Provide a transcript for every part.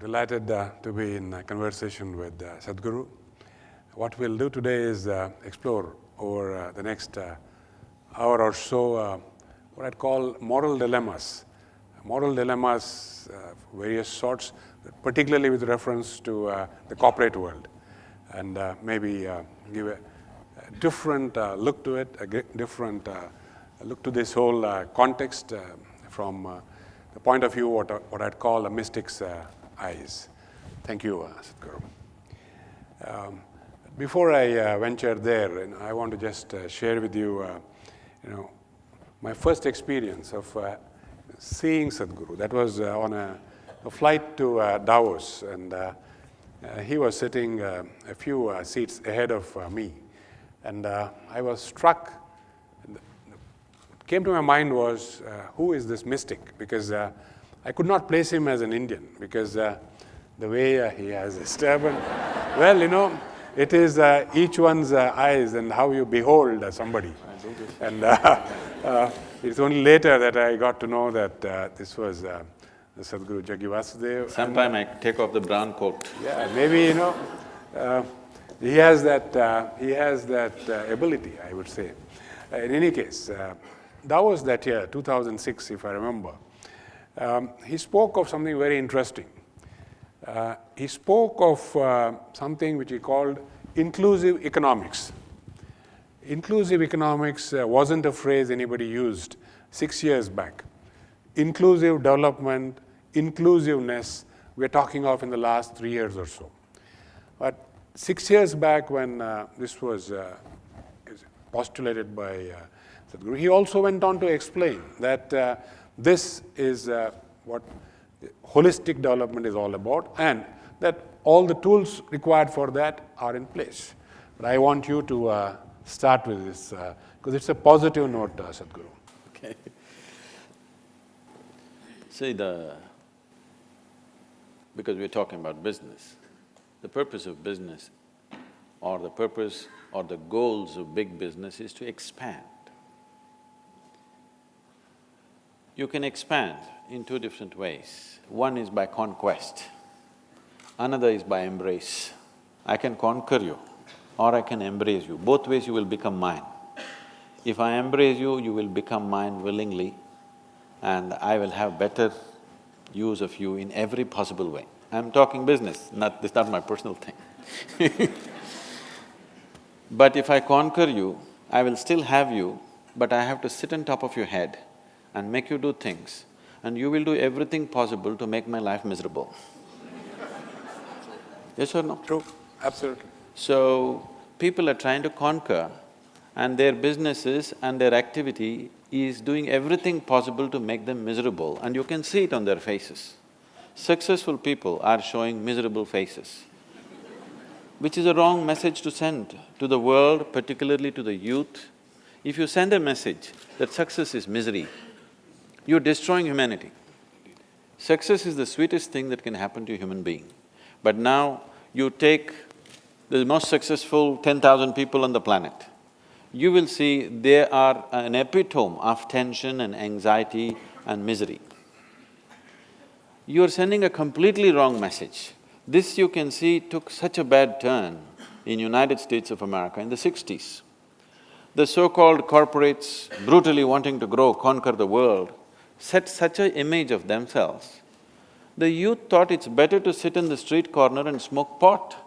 Delighted to be in conversation with Sadhguru. What we'll do today is explore over the next hour or so what I'd call moral dilemmas. Moral dilemmas, various sorts, particularly with reference to the corporate world, and maybe give a different look to it, a different look to this whole context from the point of view what I'd call a mystic's eyes. Thank you, Sadhguru. Before I venture there, I want to just share with you, my first experience of seeing Sadhguru. That was on a flight to Davos, and he was sitting a few seats ahead of me, and I was struck. What came to my mind was, who is this mystic? Because I could not place him as an Indian, because the way he has his turban, well, it is each one's eyes and how you behold somebody. And it's only later that I got to know that this was the Sadhguru Jaggi Vasudev. Sometime I take off the brown coat. Yeah, maybe, he has that ability, I would say. In any case, that was that year, 2006, if I remember. He spoke of something very interesting. He spoke of something which he called inclusive economics. Inclusive economics wasn't a phrase anybody used 6 years back. Inclusive development, inclusiveness, we're talking of in the last 3 years or so. But 6 years back when this was postulated by Sadhguru, he also went on to explain that this is what holistic development is all about, and that all the tools required for that are in place. But I want you to start with this, because it's a positive note, Sadhguru. Okay. See, because we're talking about business, the purpose of business or the purpose or the goals of big business is to expand. You can expand in two different ways. One is by conquest, another is by embrace. I can conquer you or I can embrace you. Both ways you will become mine. If I embrace you, you will become mine willingly, and I will have better use of you in every possible way. I'm talking business, this is not my personal thing. But if I conquer you, I will still have you, but I have to sit on top of your head and make you do things, and you will do everything possible to make my life miserable. Yes or no? True, absolutely. So, people are trying to conquer, and their businesses and their activity is doing everything possible to make them miserable, and you can see it on their faces. Successful people are showing miserable faces, which is a wrong message to send to the world, particularly to the youth. If you send a message that success is misery, you're destroying humanity. Success is the sweetest thing that can happen to a human being. But now, you take the most successful 10,000 people on the planet, you will see they are an epitome of tension and anxiety and misery. You are sending a completely wrong message. This you can see took such a bad turn in United States of America in the 60s. The so-called corporates brutally wanting to grow, conquer the world, set such an image of themselves. The youth thought it's better to sit in the street corner and smoke pot.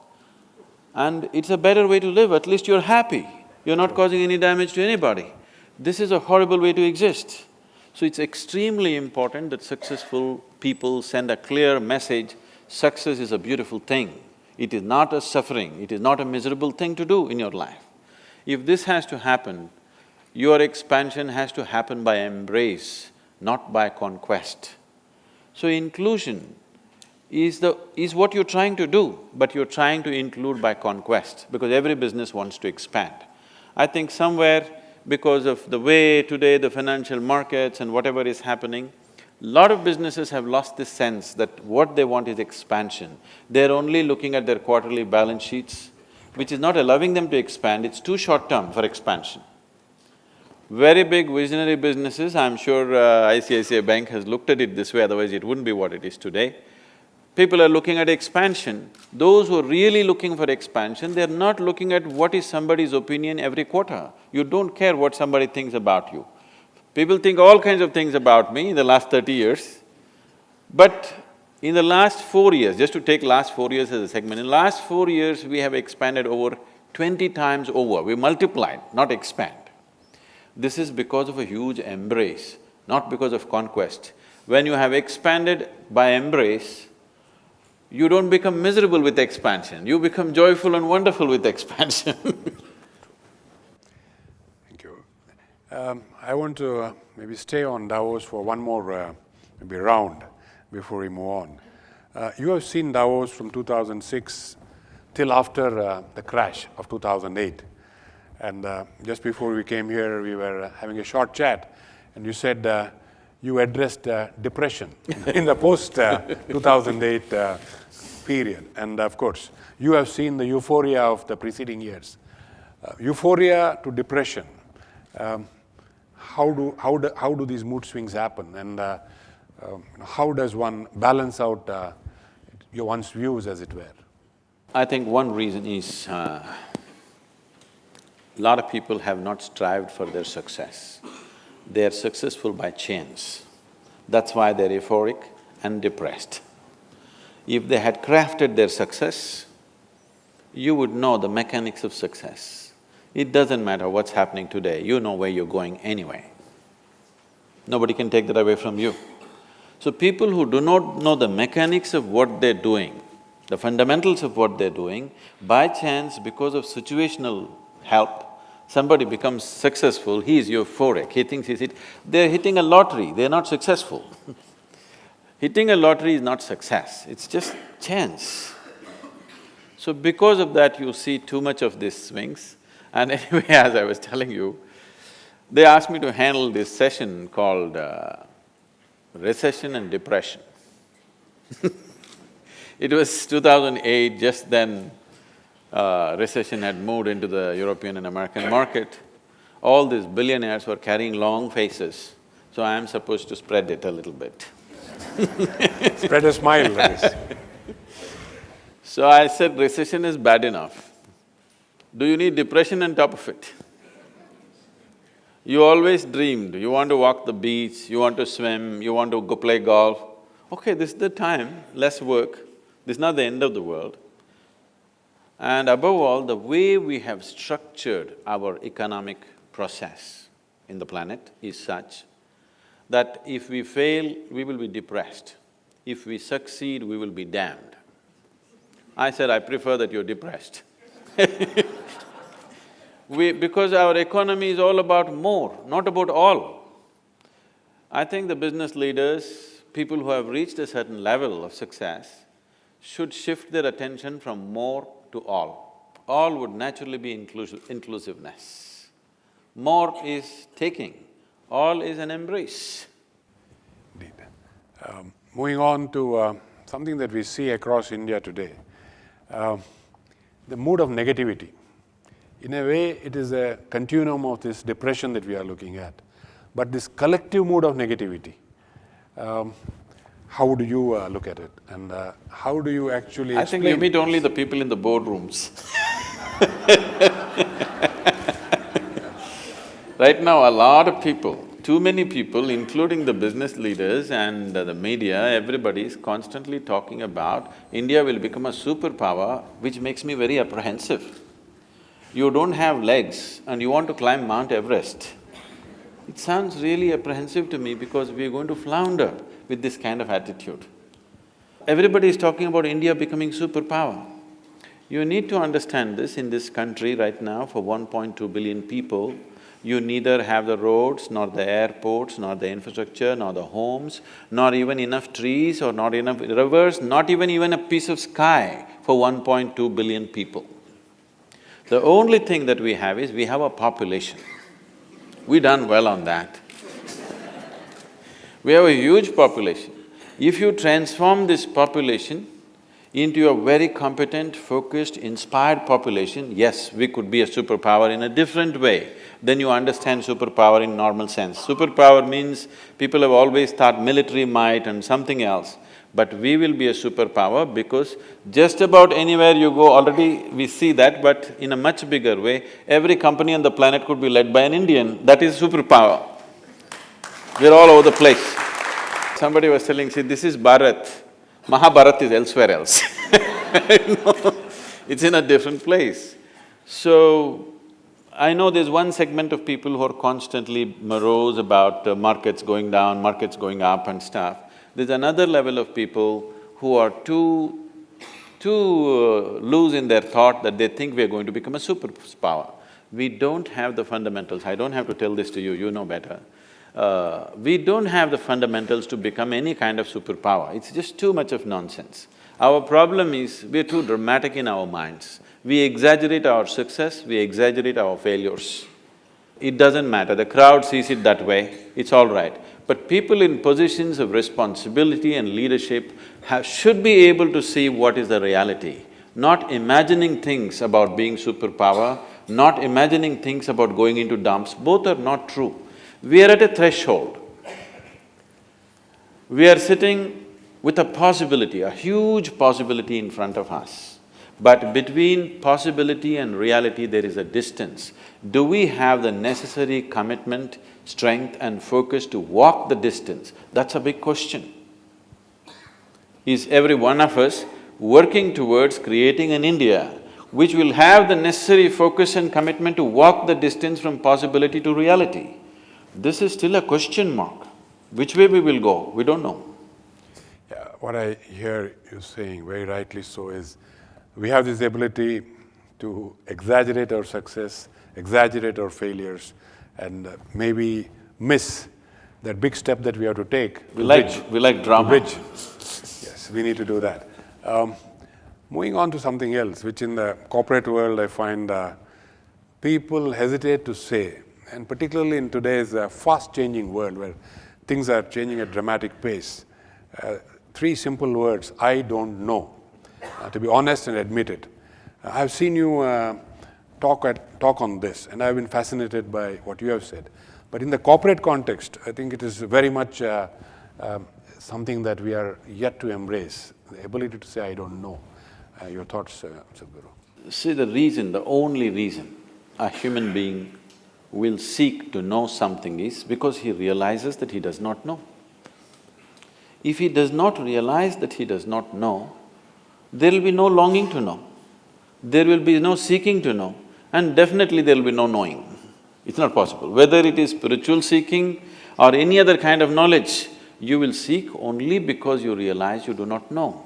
And it's a better way to live, at least you're happy, you're not causing any damage to anybody. This is a horrible way to exist. So it's extremely important that successful people send a clear message, success is a beautiful thing. It is not a suffering, it is not a miserable thing to do in your life. If this has to happen, your expansion has to happen by embrace, not by conquest. So inclusion is what you're trying to do, but you're trying to include by conquest, because every business wants to expand. I think somewhere, because of the way today the financial markets and whatever is happening, lot of businesses have lost this sense that what they want is expansion. They're only looking at their quarterly balance sheets, which is not allowing them to expand, it's too short-term for expansion. Very big visionary businesses, I'm sure ICICI Bank has looked at it this way, otherwise it wouldn't be what it is today. People are looking at expansion. Those who are really looking for expansion, they're not looking at what is somebody's opinion every quarter. You don't care what somebody thinks about you. People think all kinds of things about me in the last 30 years, but in the last 4 years, just to take last 4 years as a segment, in last 4 years we have expanded over 20 times over. We multiplied, not expand. This is because of a huge embrace, not because of conquest. When you have expanded by embrace, you don't become miserable with expansion, you become joyful and wonderful with expansion. Thank you. I want to maybe stay on Davos for one more maybe round before we move on. You have seen Davos from 2006 till after the crash of 2008. And just before we came here, we were having a short chat, and you said you addressed depression in the post-2008 period. And of course, you have seen the euphoria of the preceding years. Euphoria to depression, how do these mood swings happen? And how does one balance out one's views, as it were? I think one reason is a lot of people have not strived for their success. They are successful by chance. That's why they're euphoric and depressed. If they had crafted their success, you would know the mechanics of success. It doesn't matter what's happening today, you know where you're going anyway. Nobody can take that away from you. So people who do not know the mechanics of what they're doing, the fundamentals of what they're doing, by chance, because of situational help, somebody becomes successful, he is euphoric, he thinks they're hitting a lottery, they're not successful. Hitting a lottery is not success, it's just chance. So because of that, you see too much of these swings. And anyway, as I was telling you, they asked me to handle this session called recession and depression. It was 2008, just then recession had moved into the European and American market. All these billionaires were carrying long faces, so I am supposed to spread it a little bit. Spread a smile, that is. So I said, recession is bad enough. Do you need depression on top of it? You always dreamed, you want to walk the beach, you want to swim, you want to go play golf. Okay, this is the time, less work, this is not the end of the world. And above all, the way we have structured our economic process in the planet is such that if we fail, we will be depressed. If we succeed, we will be damned. I said, I prefer that you're depressed. Because our economy is all about more, not about all. I think the business leaders, people who have reached a certain level of success, should shift their attention from more to all. All would naturally be inclusiveness. More is taking, all is an embrace. Indeed. Moving on to something that we see across India today, the mood of negativity. In a way, it is a continuum of this depression that we are looking at. But this collective mood of negativity, how do you look at it? And how do you actually explain? I think you meet only the people in the boardrooms. Right now, a lot of people, too many people, including the business leaders and the media, everybody is constantly talking about India will become a superpower, which makes me very apprehensive. You don't have legs and you want to climb Mount Everest. It sounds really apprehensive to me because we are going to flounder with this kind of attitude. Everybody is talking about India becoming superpower. You need to understand this in this country right now for 1.2 billion people. You neither have the roads, nor the airports, nor the infrastructure, nor the homes, nor even enough trees or not enough rivers, not even a piece of sky for 1.2 billion people. The only thing that we have is we have a population. We've done well on that. We have a huge population. If you transform this population into a very competent, focused, inspired population, yes, we could be a superpower in a different way than you understand superpower in normal sense. Superpower means people have always thought military might and something else. But we will be a superpower because just about anywhere you go, already we see that, but in a much bigger way, every company on the planet could be led by an Indian, that is superpower. We're all over the place. Somebody was telling, see, this is Bharat, Mahabharat is elsewhere else. You know, it's in a different place. So, I know there's one segment of people who are constantly morose about markets going down, markets going up and stuff. There's another level of people who are too loose in their thought that they think we're going to become a superpower. We don't have the fundamentals. I don't have to tell this to you, you know better. We don't have the fundamentals to become any kind of superpower. It's just too much of nonsense. Our problem is, we're too dramatic in our minds. We exaggerate our success, we exaggerate our failures. It doesn't matter, the crowd sees it that way, it's all right. But people in positions of responsibility and leadership should be able to see what is the reality, not imagining things about being superpower, not imagining things about going into dumps, both are not true. We are at a threshold. We are sitting with a possibility, a huge possibility in front of us. But between possibility and reality, there is a distance. Do we have the necessary commitment, strength and focus to walk the distance? That's a big question. Is every one of us working towards creating an India which will have the necessary focus and commitment to walk the distance from possibility to reality? This is still a question mark. Which way we will go, we don't know. Yeah, what I hear you saying, very rightly so, is we have this ability to exaggerate our success, exaggerate our failures, and maybe miss that big step that we have to take. We like drama. Yes, we need to do that. Moving on to something else, which in the corporate world I find people hesitate to say, and particularly in today's fast-changing world where things are changing at dramatic pace. Three simple words: I don't know. To be honest and admit it. I've seen you talk on this, and I've been fascinated by what you have said. But in the corporate context, I think it is very much something that we are yet to embrace, the ability to say, I don't know. Your thoughts, Sadhguru? See, the reason, the only reason a human being will seek to know something is because he realizes that he does not know. If he does not realize that he does not know, there will be no longing to know, there will be no seeking to know, and definitely there will be no knowing. It's not possible. Whether it is spiritual seeking or any other kind of knowledge, you will seek only because you realize you do not know.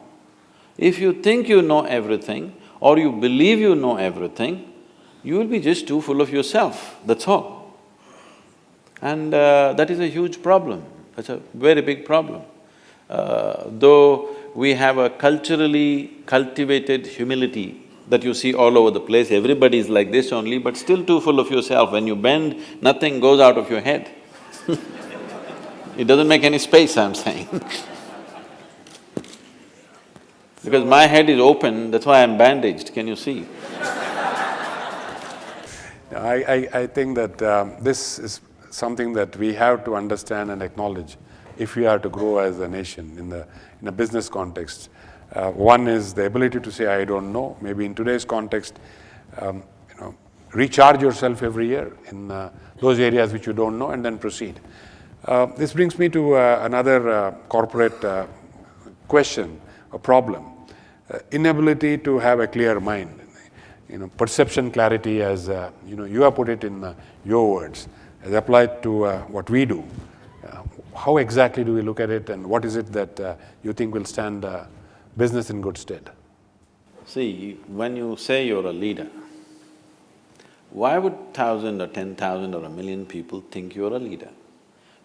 If you think you know everything or you believe you know everything, you will be just too full of yourself, that's all. And that is a huge problem, that's a very big problem. Though we have a culturally cultivated humility that you see all over the place, everybody is like this only, but still too full of yourself. When you bend, nothing goes out of your head. It doesn't make any space, I'm saying. Because my head is open, that's why I'm bandaged, can you see? I think that this is something that we have to understand and acknowledge if we are to grow as a nation in a business context. One is the ability to say, I don't know. Maybe in today's context, recharge yourself every year in those areas which you don't know and then proceed. This brings me to another corporate question, a problem. Inability to have a clear mind. Perception clarity, as you have put it in your words, as applied to what we do. How exactly do we look at it, and what is it that you think will stand business in good stead? See, when you say you're a leader, why would 1,000 or 10,000 or 1,000,000 people think you're a leader?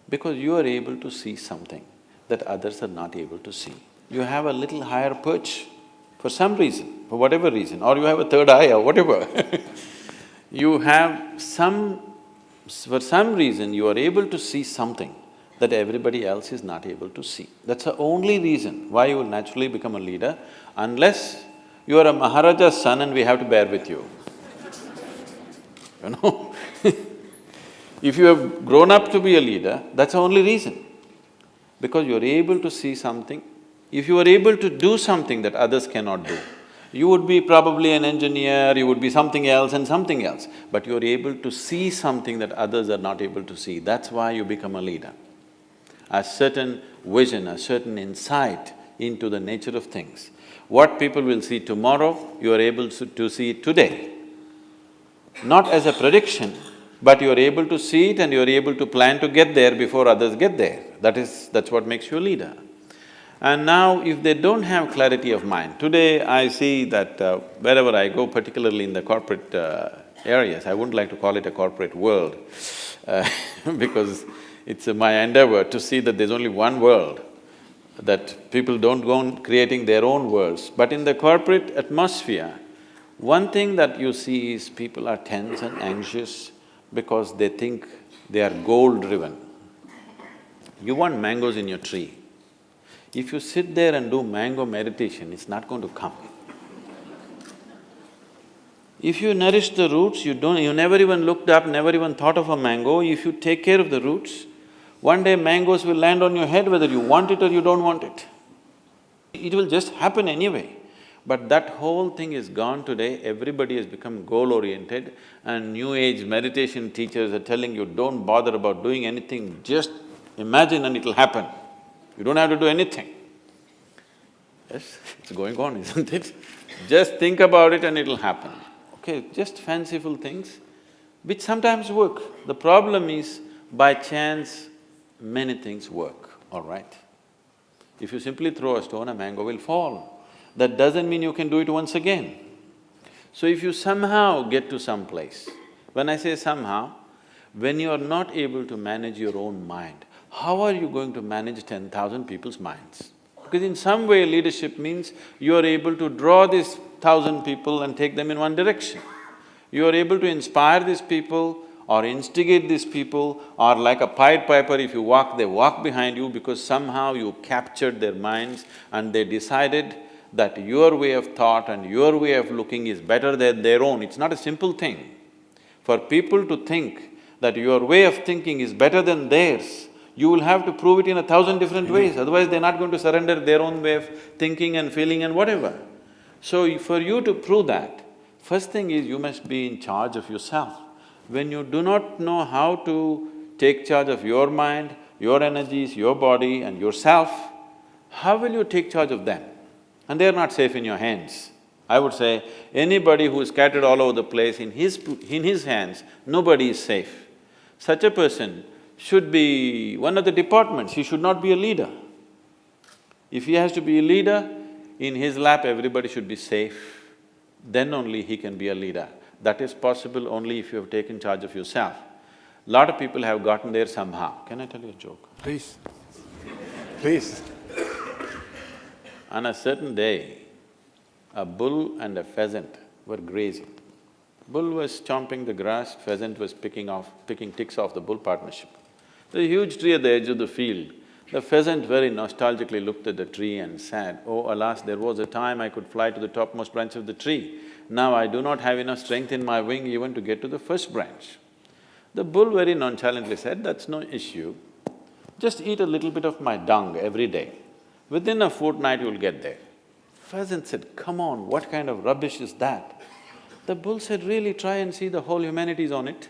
Because you are able to see something that others are not able to see. You have a little higher perch for some reason, for whatever reason, or you have a third eye or whatever. You have for some reason you are able to see something that everybody else is not able to see. That's the only reason why you will naturally become a leader, unless you are a Maharaja's son and we have to bear with you. If you have grown up to be a leader, that's the only reason. Because you're able to see something if you are able to do something that others cannot do, you would be probably an engineer, you would be something else and something else, but you are able to see something that others are not able to see. That's why you become a leader. A certain vision, a certain insight into the nature of things. What people will see tomorrow, you are able to see today. Not as a prediction, but you are able to see it and you are able to plan to get there before others get there. That's what makes you a leader. And now, if they don't have clarity of mind, today I see that wherever I go, particularly in the corporate areas, I wouldn't like to call it a corporate world because it's my endeavor to see that there's only one world, that people don't go on creating their own worlds. But in the corporate atmosphere, one thing that you see is people are tense and anxious because they think they are goal-driven. You want mangoes in your tree. If you sit there and do mango meditation, it's not going to come. If you nourish the roots, you never even looked up, never even thought of a mango, if you take care of the roots, one day mangoes will land on your head whether you want it or you don't want it. It will just happen anyway. But that whole thing is gone today, everybody has become goal-oriented and new age meditation teachers are telling you, don't bother about doing anything, just imagine and it'll happen. You don't have to do anything. Yes, it's going on, isn't it? Just think about it and it'll happen. Okay, just fanciful things, which sometimes work. The problem is, by chance, many things work, all right? If you simply throw a stone, a mango will fall. That doesn't mean you can do it once again. So if you somehow get to some place, when I say somehow, when you are not able to manage your own mind, how are you going to manage 10,000 people's minds? Because in some way leadership means you are able to draw these 1,000 people and take them in one direction. You are able to inspire these people or instigate these people, or like a Pied Piper, if you walk, they walk behind you because somehow you captured their minds and they decided that your way of thought and your way of looking is better than their own. It's not a simple thing. For people to think that your way of thinking is better than theirs, you will have to prove it in 1,000 different ways, otherwise they're not going to surrender their own way of thinking and feeling and whatever. So for you to prove that, first thing is you must be in charge of yourself. When you do not know how to take charge of your mind, your energies, your body and yourself, how will you take charge of them? And they are not safe in your hands. I would say, anybody who is scattered all over the place, in his hands, nobody is safe. Such a person should be one of the departments, he should not be a leader. If he has to be a leader, in his lap everybody should be safe, then only he can be a leader. That is possible only if you have taken charge of yourself. Lot of people have gotten there somehow. Can I tell you a joke? Please. Please. On a certain day, a bull and a pheasant were grazing. Bull was chomping the grass, pheasant was picking ticks off the bull partnership. There's a huge tree at the edge of the field. The pheasant very nostalgically looked at the tree and said, "Oh, alas, there was a time I could fly to the topmost branch of the tree. Now I do not have enough strength in my wing even to get to the first branch." The bull very nonchalantly said, "That's no issue. Just eat a little bit of my dung every day. Within a fortnight you'll get there." Pheasant said, "Come on, what kind of rubbish is that?" The bull said, "Really, try and see, the whole humanity is on it."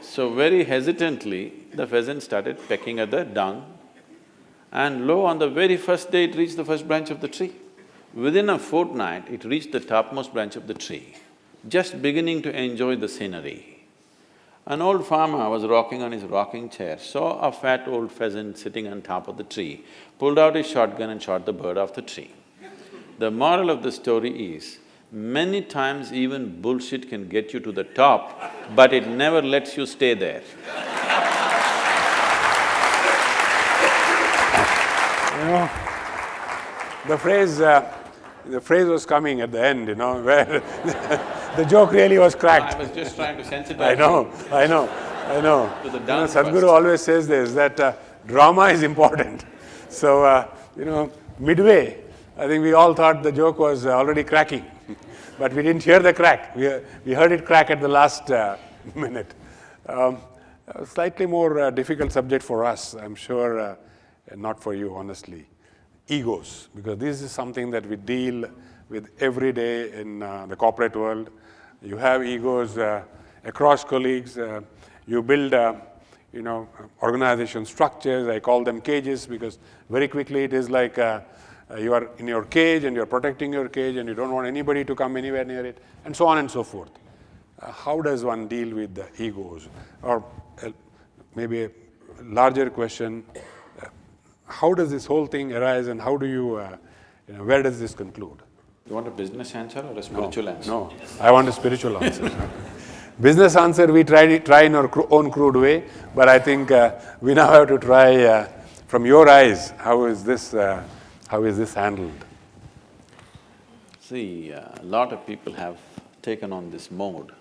So very hesitantly, the pheasant started pecking at the dung, and lo, on the very first day it reached the first branch of the tree. Within a fortnight, it reached the topmost branch of the tree, just beginning to enjoy the scenery. An old farmer was rocking on his rocking chair, saw a fat old pheasant sitting on top of the tree, pulled out his shotgun and shot the bird off the tree. The moral of the story is, many times even bullshit can get you to the top, but it never lets you stay there. You know, the phrase was coming at the end, you know, where the joke really was cracked. I was just trying to sensitize I know. to the down Sadhguru always says this, that drama is important. So, midway, I think we all thought the joke was already cracking, but we didn't hear the crack. We heard it crack at the last minute. A slightly more difficult subject for us, I'm sure. and not for you, honestly. Egos, because this is something that we deal with every day in the corporate world. You have egos across colleagues. You build, organization structures. I call them cages because very quickly it is like you are in your cage and you're protecting your cage and you don't want anybody to come anywhere near it, and so on and so forth. How does one deal with the egos? Or maybe a larger question, how does this whole thing arise and how do you, where does this conclude? You want a business answer or a spiritual answer? No, I want a spiritual answer. Business answer we try in our own crude way, but I think we now have to try from your eyes, how is this handled? See, a lot of people have taken on this mode.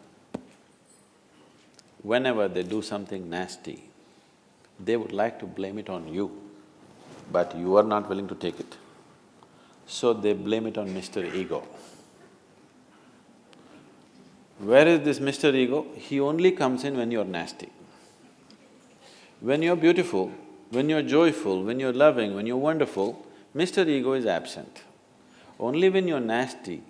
Whenever they do something nasty, they would like to blame it on you, but you are not willing to take it. So they blame it on Mr. Ego. Where is this Mr. Ego? He only comes in when you're nasty. When you're beautiful, when you're joyful, when you're loving, when you're wonderful, Mr. Ego is absent. Only when you're nasty,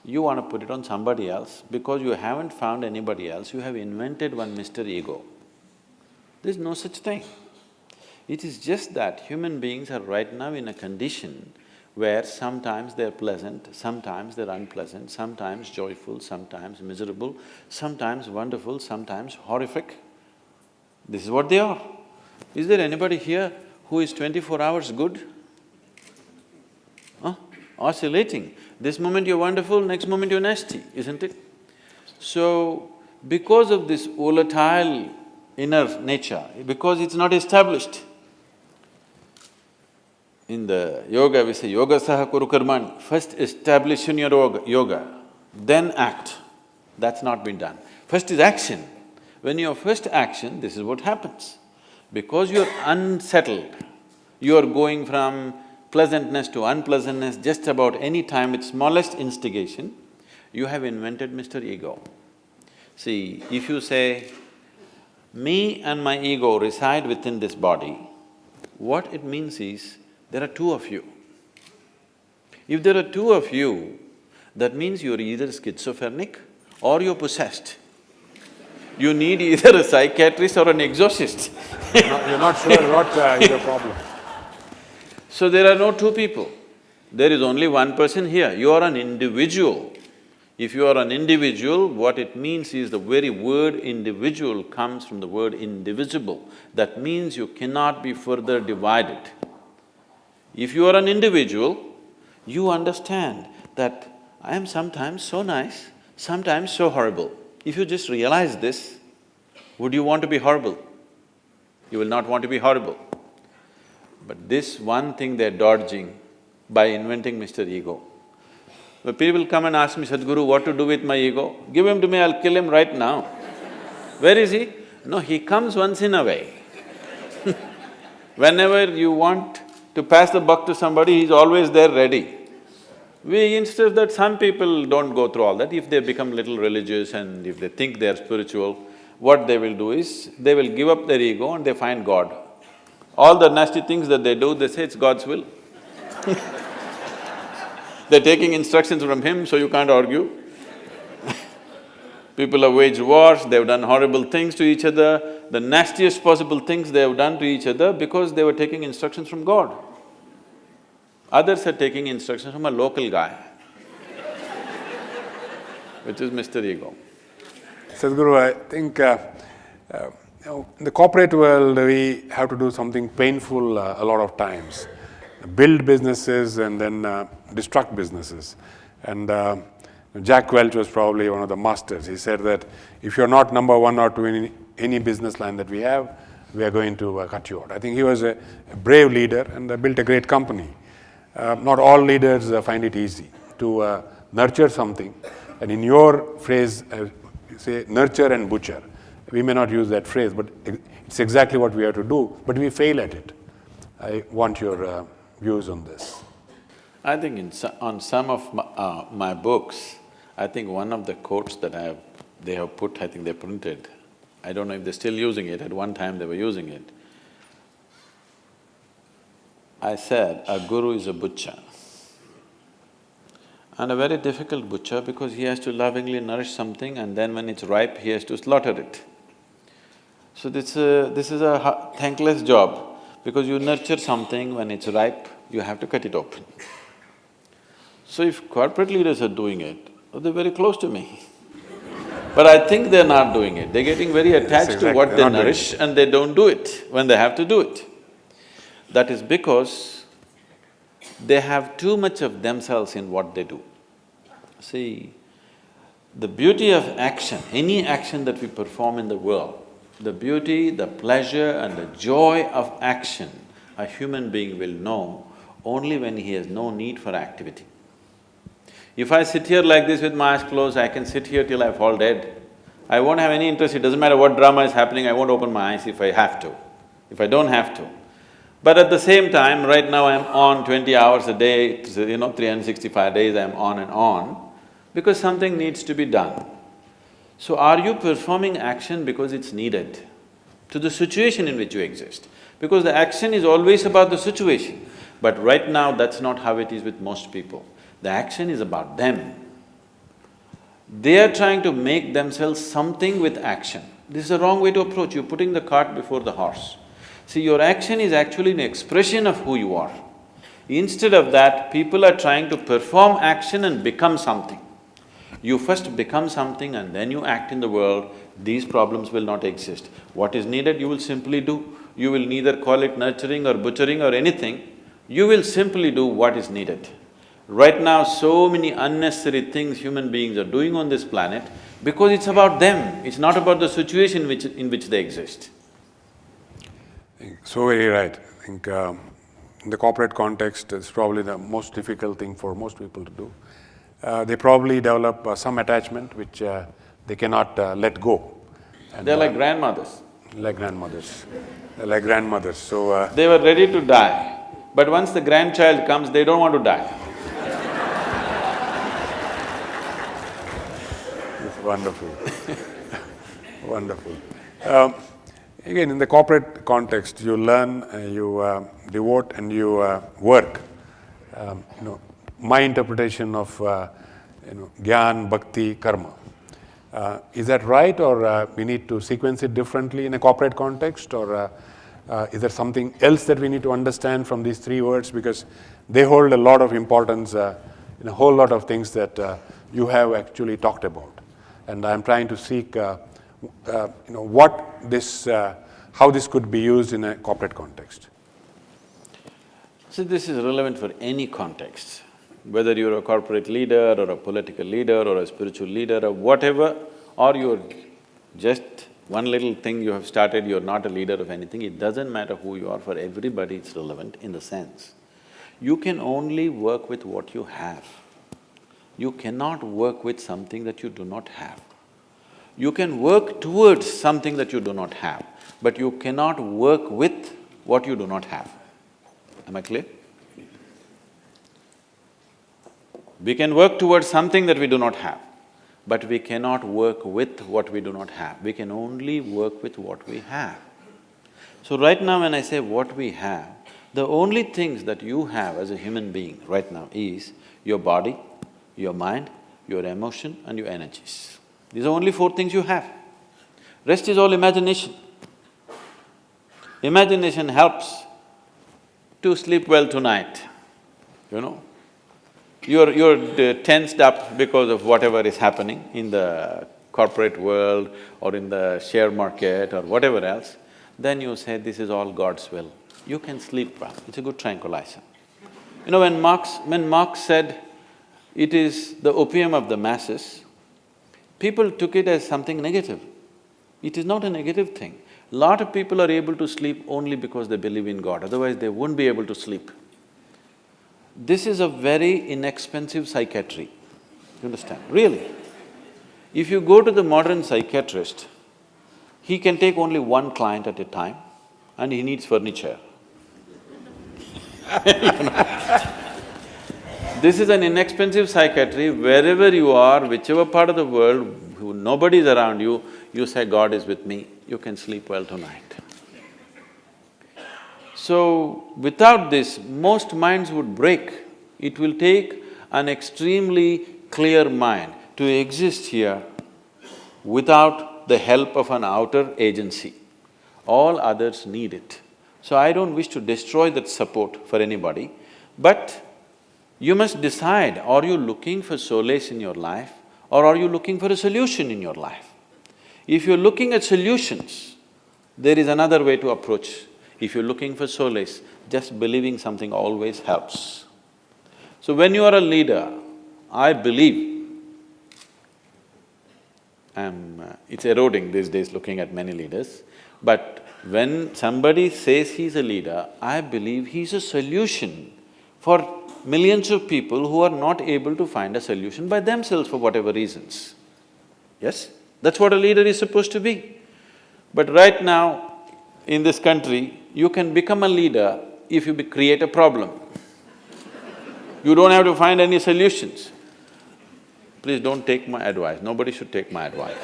you want to put it on somebody else because you haven't found anybody else, you have invented one Mr. Ego. There's no such thing. It is just that human beings are right now in a condition where sometimes they're pleasant, sometimes they're unpleasant, sometimes joyful, sometimes miserable, sometimes wonderful, sometimes horrific. This is what they are. Is there anybody here who is 24 hours good? Oscillating. This moment you're wonderful, next moment you're nasty, isn't it? So, because of this volatile inner nature, because it's not established, in the yoga we say, yoga saha kuru karmani, first establish in your yoga, then act. That's not been done. First is action. When your first action, this is what happens. Because you're unsettled, you're going from pleasantness to unpleasantness just about any time with smallest instigation, you have invented Mr. Ego. See, if you say, me and my ego reside within this body, what it means is, there are two of you. If there are two of you, that means you're either schizophrenic or you're possessed. You need either a psychiatrist or an exorcist. You're not sure what is the problem. So there are no two people, there is only one person here, you are an individual. If you are an individual, what it means is the very word individual comes from the word indivisible. That means you cannot be further divided. If you are an individual, you understand that I am sometimes so nice, sometimes so horrible. If you just realize this, would you want to be horrible? You will not want to be horrible. But this one thing they're dodging by inventing Mr. Ego. When people come and ask me, Sadhguru, what to do with my ego? Give him to me, I'll kill him right now. Where is he? No, he comes once in a way. Whenever you want to pass the buck to somebody, he's always there ready. Instead of that, some people don't go through all that. If they become little religious and if they think they're spiritual, what they will do is, they will give up their ego and they find God. All the nasty things that they do, they say it's God's will. They're taking instructions from Him, so you can't argue. People have waged wars, they've done horrible things to each other, the nastiest possible things they have done to each other because they were taking instructions from God. Others are taking instructions from a local guy, which is Mr. Ego. Sadhguru, I think in the corporate world, we have to do something painful a lot of times. Build businesses and then destruct businesses. And Jack Welch was probably one of the masters. He said that if you're not number one or two in any business line that we are going to cut you out. I think he was a brave leader and built a great company. Not all leaders find it easy to nurture something. And in your phrase, you say nurture and butcher. We may not use that phrase, but it's exactly what we have to do, but we fail at it. I want your views on this. I think on some of my books, I think one of the quotes that they have put, I think they printed, I don't know if they're still using it, at one time they were using it. I said a guru is a butcher. And a very difficult butcher because he has to lovingly nourish something and then when it's ripe, he has to slaughter it. So this is a thankless job because you nurture something, when it's ripe, you have to cut it open. So if corporate leaders are doing it, they're very close to me. But I think they're not doing it. They're getting very attached to what they nourish and they don't do it when they have to do it. That is because they have too much of themselves in what they do. See, the beauty of action, any action that we perform in the world, the beauty, the pleasure and the joy of action, a human being will know only when he has no need for activity. If I sit here like this with my eyes closed, I can sit here till I fall dead. I won't have any interest, it doesn't matter what drama is happening, I won't open my eyes if I have to, if I don't have to. But at the same time, right now I'm on 20 hours a day, 365 days I'm on and on, because something needs to be done. So are you performing action because it's needed to the situation in which you exist? Because the action is always about the situation, but right now that's not how it is with most people. The action is about them. They are trying to make themselves something with action. This is a wrong way to approach, you're putting the cart before the horse. See, your action is actually an expression of who you are. Instead of that, people are trying to perform action and become something. You first become something and then you act in the world, these problems will not exist. What is needed, you will simply do. You will neither call it nurturing or butchering or anything, you will simply do what is needed. Right now, so many unnecessary things human beings are doing on this planet because it's about them, it's not about the situation in which they exist. So very right. I think in the corporate context, it's probably the most difficult thing for most people to do. They probably develop some attachment which they cannot let go. And they're like grandmothers. Like grandmothers. They're like grandmothers, so… They were ready to die, but once the grandchild comes, they don't want to die. It's wonderful. Wonderful. Again, in the corporate context, you learn, you devote and you work. My interpretation of Gyan, Bhakti, Karma. Is that right, or we need to sequence it differently in a corporate context, or is there something else that we need to understand from these three words, because they hold a lot of importance in a whole lot of things that you have actually talked about. And I'm trying to seek how this could be used in a corporate context. So this is relevant for any context. Whether you're a corporate leader or a political leader or a spiritual leader or whatever, or you're just one little thing you have started, you're not a leader of anything, it doesn't matter who you are, for everybody it's relevant in the sense, you can only work with what you have. You cannot work with something that you do not have. You can work towards something that you do not have, but you cannot work with what you do not have. Am I clear? We can work towards something that we do not have, but we cannot work with what we do not have. We can only work with what we have. So right now when I say what we have, the only things that you have as a human being right now is your body, your mind, your emotion and your energies. These are only four things you have. Rest is all imagination. Imagination helps to sleep well tonight, You're tensed up because of whatever is happening in the corporate world or in the share market or whatever else, then you say, this is all God's will. You can sleep well, it's a good tranquilizer. When Marx said it is the opium of the masses, people took it as something negative. It is not a negative thing. Lot of people are able to sleep only because they believe in God, otherwise they wouldn't be able to sleep. This is a very inexpensive psychiatry, you understand? Really. If you go to the modern psychiatrist, he can take only one client at a time and he needs furniture. This is an inexpensive psychiatry. Wherever you are, whichever part of the world, nobody is around you, you say, God is with me, you can sleep well tonight. So, without this, most minds would break. It will take an extremely clear mind to exist here without the help of an outer agency. All others need it. So I don't wish to destroy that support for anybody, but you must decide, are you looking for solace in your life or are you looking for a solution in your life? If you're looking at solutions, there is another way to approach. If you're looking for solace, just believing something always helps. So when you are a leader, I believe, it's eroding these days looking at many leaders, but when somebody says he's a leader, I believe he's a solution for millions of people who are not able to find a solution by themselves for whatever reasons. Yes? That's what a leader is supposed to be. But right now, in this country, you can become a leader if you create a problem. You don't have to find any solutions. Please don't take my advice, nobody should take my advice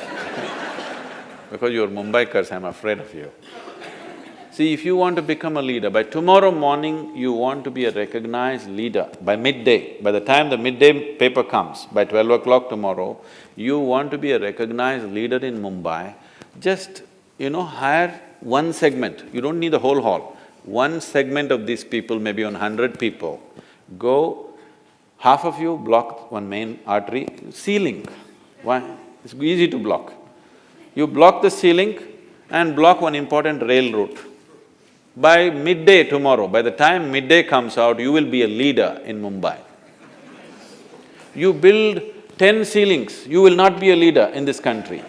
because you're Mumbaikars, I'm afraid of you. See, if you want to become a leader, by tomorrow morning you want to be a recognized leader, by midday, by the time the midday paper comes, by 12 o'clock tomorrow, you want to be a recognized leader in Mumbai, just, hire one segment, you don't need the whole hall. One segment of these people, maybe on 100 people, go, half of you block one main artery, ceiling. Why? It's easy to block. You block the ceiling and block one important rail route. By midday tomorrow, by the time midday comes out, you will be a leader in Mumbai. You build 10 ceilings, you will not be a leader in this country.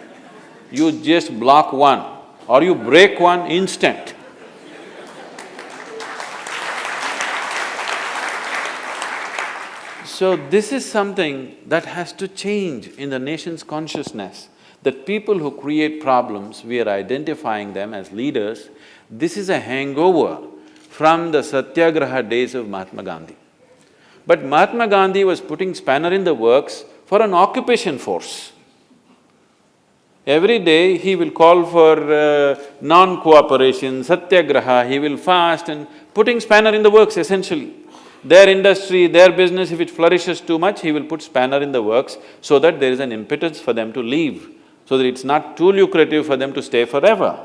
You just block one or you break one instant. So this is something that has to change in the nation's consciousness, that people who create problems, we are identifying them as leaders. This is a hangover from the Satyagraha days of Mahatma Gandhi. But Mahatma Gandhi was putting spanner in the works for an occupation force. Every day he will call for non-cooperation, Satyagraha, he will fast and putting spanner in the works essentially. Their industry, their business, if it flourishes too much, he will put spanner in the works so that there is an impetus for them to leave, so that it's not too lucrative for them to stay forever.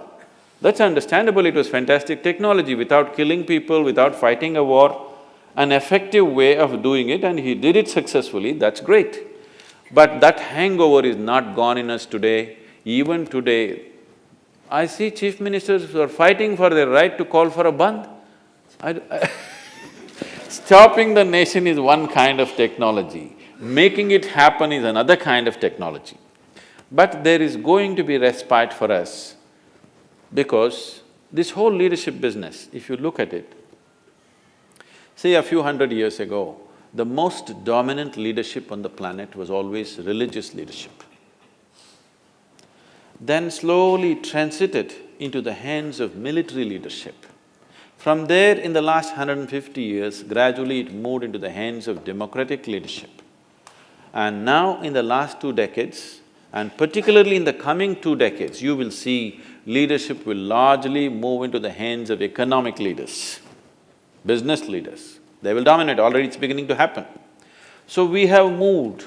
That's understandable, it was fantastic technology, without killing people, without fighting a war, an effective way of doing it, and he did it successfully, that's great. But that hangover is not gone in us today. Even today, I see chief ministers who are fighting for their right to call for a bandh. Stopping the nation is one kind of technology, making it happen is another kind of technology. But there is going to be respite for us because this whole leadership business, if you look at it, say a few hundred years ago, the most dominant leadership on the planet was always religious leadership. Then slowly transited into the hands of military leadership. From there, in the last 150 years, gradually it moved into the hands of democratic leadership. And now, in the last 2 decades, and particularly in the coming 2 decades, you will see leadership will largely move into the hands of economic leaders, business leaders. They will dominate, already it's beginning to happen. So we have moved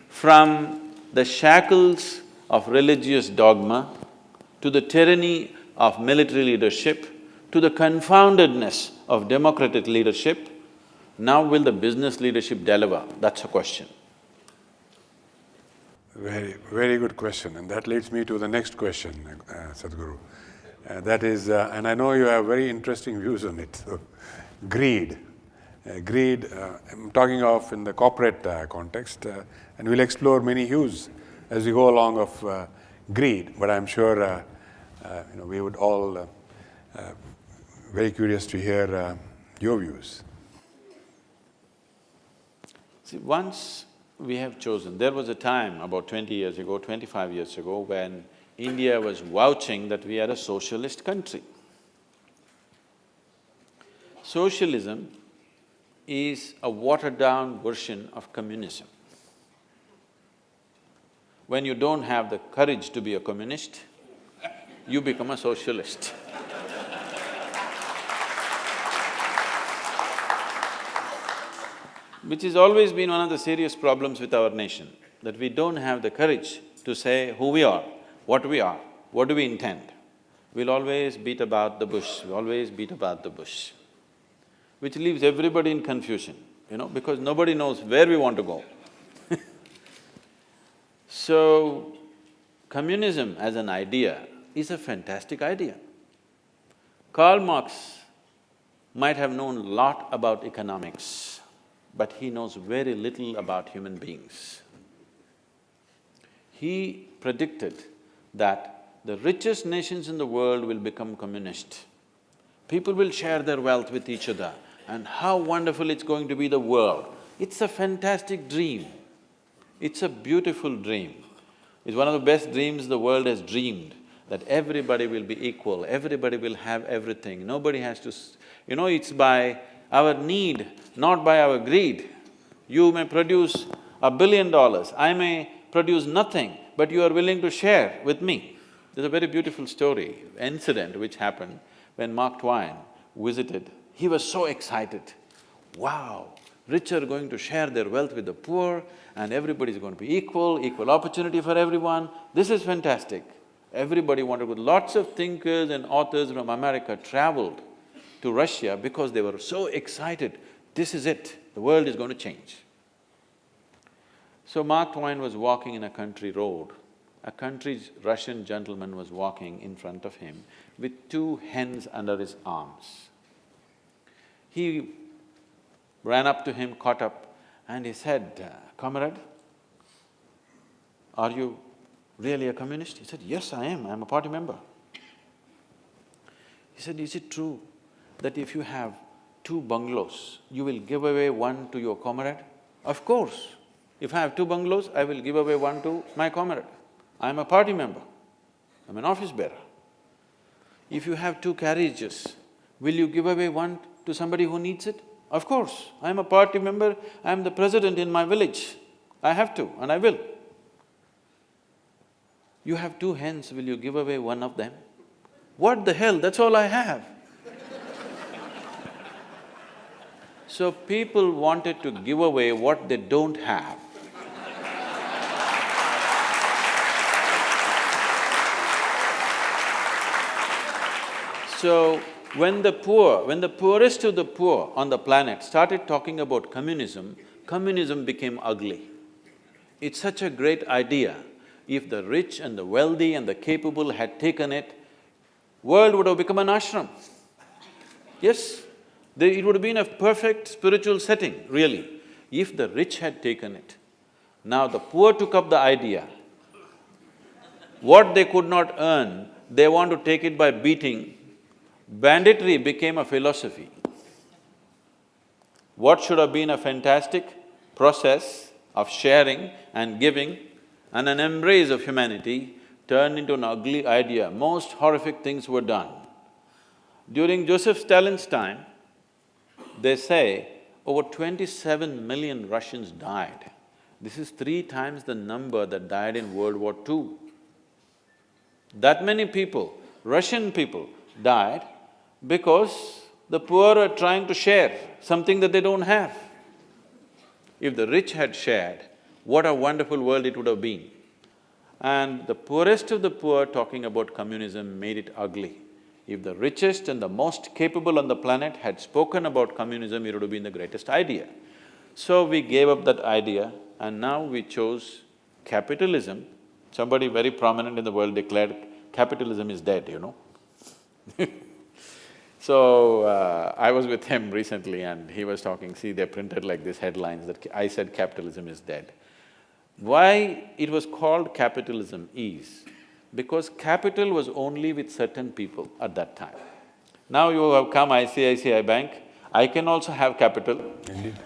from the shackles of religious dogma to the tyranny of military leadership, to the confoundedness of democratic leadership. Now will the business leadership deliver? That's a question. Very good question, and that leads me to the next question, Sadhguru. That is, and I know you have very interesting views on it, so greed. I'm talking of in the corporate context, and we'll explore many hues as we go along of greed, but I'm sure we would all very curious to hear your views. See, once we have chosen, there was a time about 20 years ago, 25 years ago, when India was vouching that we are a socialist country. Socialism is a watered-down version of communism. When you don't have the courage to be a communist, you become a socialist. which has always been one of the serious problems with our nation, that we don't have the courage to say who we are, what do we intend. We'll always beat about the bush, we always beat about the bush, which leaves everybody in confusion, because nobody knows where we want to go. So, communism as an idea is a fantastic idea. Karl Marx might have known a lot about economics, but he knows very little about human beings. He predicted that the richest nations in the world will become communist. People will share their wealth with each other, and how wonderful it's going to be the world. It's a fantastic dream. It's a beautiful dream. It's one of the best dreams the world has dreamed, that everybody will be equal, everybody will have everything, nobody has to… it's by our need, not by our greed. You may produce $1 billion, I may produce nothing, but you are willing to share with me. There's a very beautiful story, incident which happened when Mark Twain visited. He was so excited. Wow, rich are going to share their wealth with the poor and everybody's going to be equal, equal opportunity for everyone. This is fantastic. Everybody wanted to go. Lots of thinkers and authors from America traveled to Russia because they were so excited. This is it, the world is going to change. So Mark Twain was walking in a country road. A country Russian gentleman was walking in front of him with 2 hens under his arms. He ran up to him, caught up, and he said, "Comrade, are you really a communist?" He said, "Yes, I am a party member." He said, "Is it true that if you have 2 bungalows, you will give away one to your comrade?" "Of course. If I have 2 bungalows, I will give away one to my comrade. I'm a party member, I'm an office bearer." "If you have 2 carriages, will you give away one to somebody who needs it?" "Of course, I'm a party member, I'm the president in my village. I have to and I will." "You have 2 hens, will you give away one of them?" "What the hell, that's all I have." So people wanted to give away what they don't have. So, when the poorest of the poor on the planet started talking about communism, communism became ugly. It's such a great idea. If the rich and the wealthy and the capable had taken it, world would have become an ashram. Yes, it would have been a perfect spiritual setting, really, if the rich had taken it. Now the poor took up the idea. What they could not earn, they want to take it by beating. Banditry became a philosophy. What should have been a fantastic process of sharing and giving and an embrace of humanity turned into an ugly idea. Most horrific things were done. During Joseph Stalin's time, they say over 27 million Russians died. This is 3 times the number that died in World War II. That many people, Russian people, died because the poor are trying to share something that they don't have. If the rich had shared, what a wonderful world it would have been. And the poorest of the poor talking about communism made it ugly. If the richest and the most capable on the planet had spoken about communism, it would have been the greatest idea. So we gave up that idea and now we chose capitalism. Somebody very prominent in the world declared capitalism is dead, So, I was with him recently and he was talking, see, they printed like these headlines that I said capitalism is dead. Why it was called capitalism is because capital was only with certain people at that time. Now you have come ICICI Bank, I can also have capital. Indeed.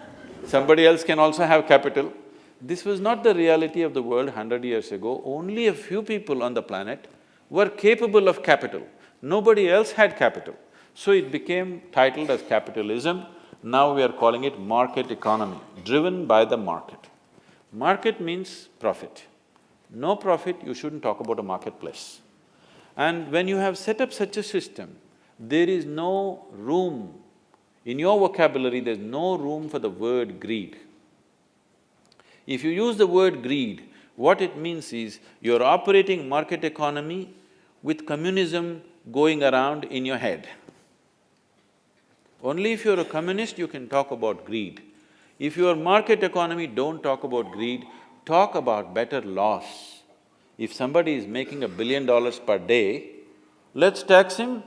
Somebody else can also have capital. This was not the reality of the world 100 years ago. Only a few people on the planet were capable of capital. Nobody else had capital. So it became titled as capitalism. Now we are calling it market economy, driven by the market. Market means profit. No profit, you shouldn't talk about a marketplace. And when you have set up such a system, there is no room In your vocabulary, there's no room for the word greed. If you use the word greed, what it means is you're operating market economy with communism going around in your head. Only if you're a communist, you can talk about greed. If you're market economy, don't talk about greed, talk about better laws. If somebody is making $1 billion per day, let's tax him.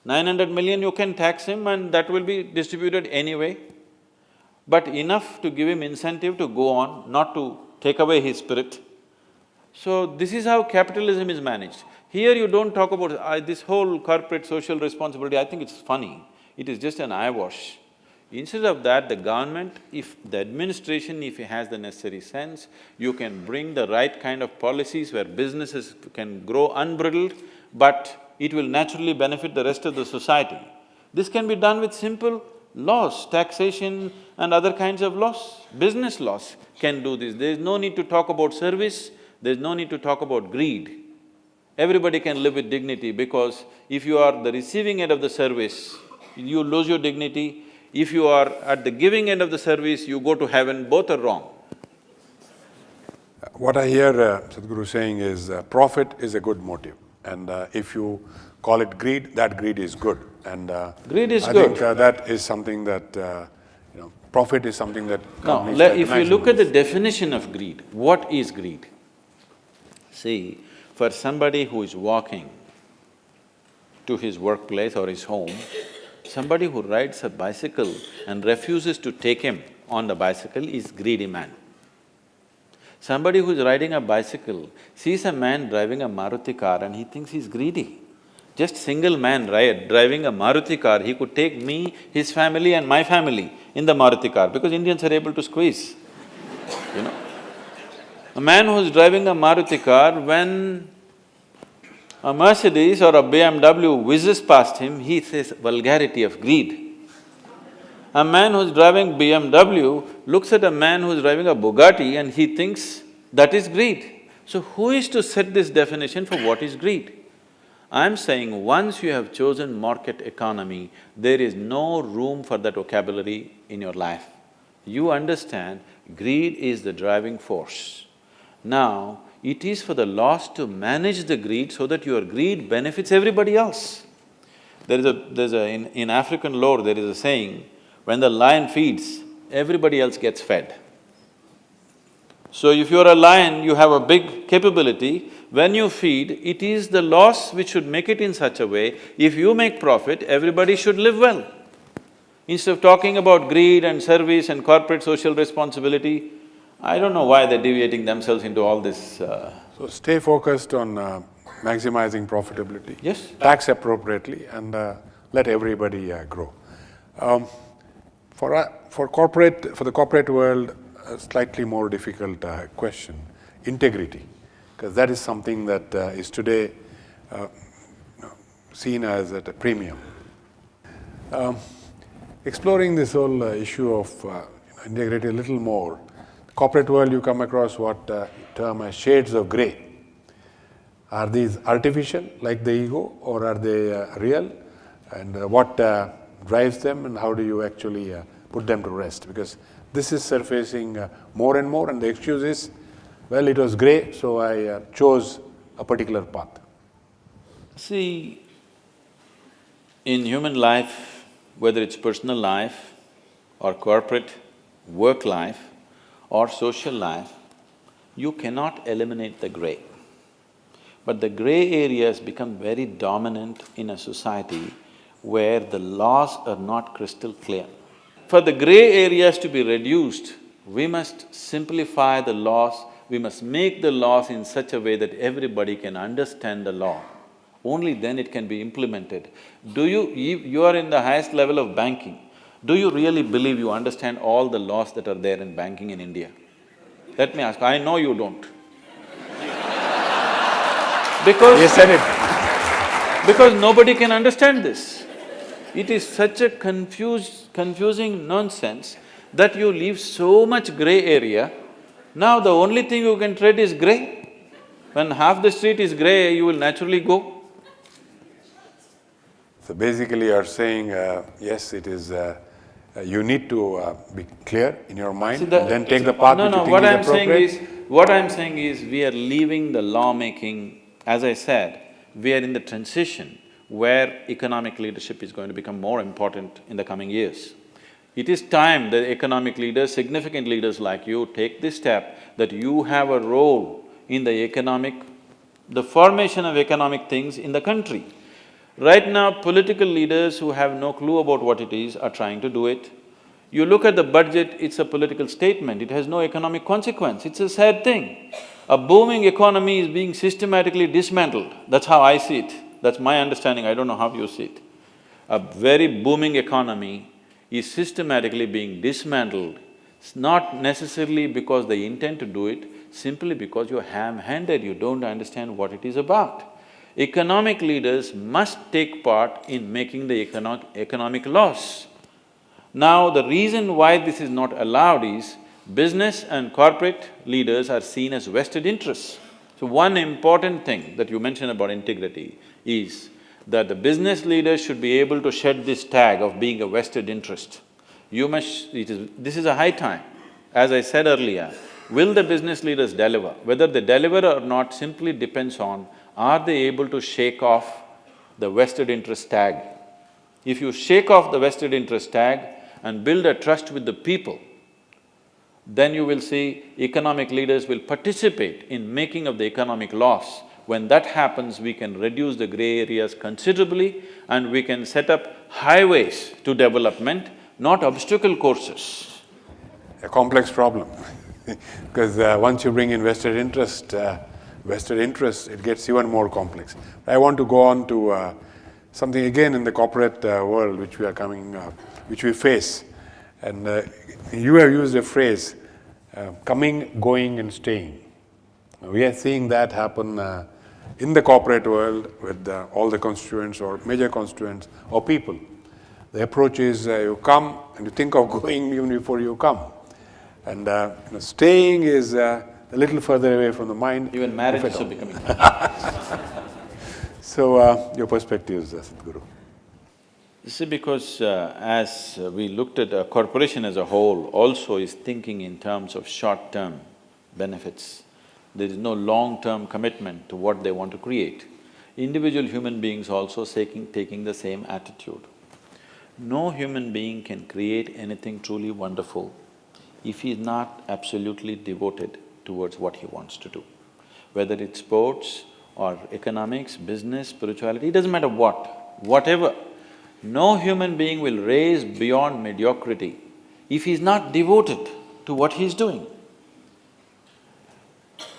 900 million, you can tax him and that will be distributed anyway. But enough to give him incentive to go on, not to take away his spirit. So this is how capitalism is managed. Here you don't talk about this whole corporate social responsibility, I think it's funny. It is just an eyewash. Instead of that, the government, if the administration, if it has the necessary sense, you can bring the right kind of policies where businesses can grow unbridled, but it will naturally benefit the rest of the society. This can be done with simple laws, taxation and other kinds of laws. Business laws can do this. There is no need to talk about service, there is no need to talk about greed. Everybody can live with dignity because if you are the receiving end of the service, you lose your dignity. If you are at the giving end of the service, you go to heaven, both are wrong. What I hear Sadhguru saying is profit is a good motive, and if you call it greed, that greed is good. And greed is I good. think that is something that, profit is something that Now, companies try to if you look at the maximize. definition of greed, what is greed? See, for somebody who is walking to his workplace or his home, somebody who rides a bicycle and refuses to take him on the bicycle is greedy man. Somebody who's riding a bicycle sees a man driving a Maruti car and he thinks he's greedy. Just single man driving a Maruti car, he could take me, his family and my family in the Maruti car because Indians are able to squeeze, you know. A man who's driving a Maruti car, when a Mercedes or a BMW whizzes past him, he says vulgarity of greed. A man who's driving BMW looks at a man who's driving a Bugatti and he thinks that is greed. So who is to set this definition for what is greed? I'm saying once you have chosen market economy, there is no room for that vocabulary in your life. You understand greed is the driving force. Now, it is for the laws to manage the greed so that your greed benefits everybody else. In African lore, there is a saying, when the lion feeds, everybody else gets fed. So if you're a lion, you have a big capability, when you feed, it is the laws which should make it in such a way, if you make profit, everybody should live well. Instead of talking about greed and service and corporate social responsibility, I don't know why they're deviating themselves into all this So stay focused on maximizing profitability. Yes. Tax appropriately and let everybody grow. For the corporate world, a slightly more difficult question, integrity, because that is something that is today seen as at a premium. Exploring this whole issue of integrity a little more, corporate world you come across what term as shades of grey. Are these artificial, like the ego, or are they real? And what drives them, and how do you actually put them to rest? Because this is surfacing more and more, and the excuse is, well, it was grey, so I chose a particular path. See, in human life, whether it's personal life or corporate work life or social life, you cannot eliminate the grey. But the grey areas become very dominant in a society where the laws are not crystal clear. For the grey areas to be reduced, we must simplify the laws, we must make the laws in such a way that everybody can understand the law. Only then it can be implemented. You are in the highest level of banking. Do you really believe you understand all the laws that are there in banking in India? Let me ask, I know you don't. Because nobody can understand this. It is such a confusing nonsense that you leave so much grey area. Now the only thing you can tread is grey. When half the street is grey, you will naturally go. So basically you're saying, yes, it is, you need to be clear in your mind and then take the path which you think is appropriate. What I'm saying is, we are leaving the lawmaking, as I said, we are in the transition where economic leadership is going to become more important in the coming years. It is time that economic leaders, significant leaders like you, take this step that you have a role in the formation of economic things in the country. Right now, political leaders who have no clue about what it is are trying to do it. You look at the budget, it's a political statement, it has no economic consequence, it's a sad thing. A booming economy is being systematically dismantled, that's how I see it, that's my understanding, I don't know how you see it. A very booming economy is systematically being dismantled, it's not necessarily because they intend to do it, simply because you're ham-handed, you don't understand what it is about. Economic leaders must take part in making the economic laws. Now, the reason why this is not allowed is, business and corporate leaders are seen as vested interests. So one important thing that you mentioned about integrity is that the business leaders should be able to shed this tag of being a vested interest. This is a high time. As I said earlier, will the business leaders deliver? Whether they deliver or not simply depends on, are they able to shake off the vested interest tag? If you shake off the vested interest tag and build a trust with the people, then you will see economic leaders will participate in making of the economic laws. When that happens, we can reduce the gray areas considerably and we can set up highways to development, not obstacle courses. A complex problem because once you bring in vested interest, it gets even more complex. I want to go on to something again in the corporate world which we face. And you have used a phrase, coming, going and staying. We are seeing that happen in the corporate world with all the constituents or major constituents or people. The approach is you come and you think of going even before you come. And staying is a little further away from the mind. Even marriage is becoming… So, your perspectives, Sadhguru. See, because as we looked at a corporation as a whole also is thinking in terms of short-term benefits. There is no long-term commitment to what they want to create. Individual human beings also taking the same attitude. No human being can create anything truly wonderful if he is not absolutely devoted towards what he wants to do. Whether it's sports or economics, business, spirituality, it doesn't matter whatever. No human being will rise beyond mediocrity if he's not devoted to what he's doing.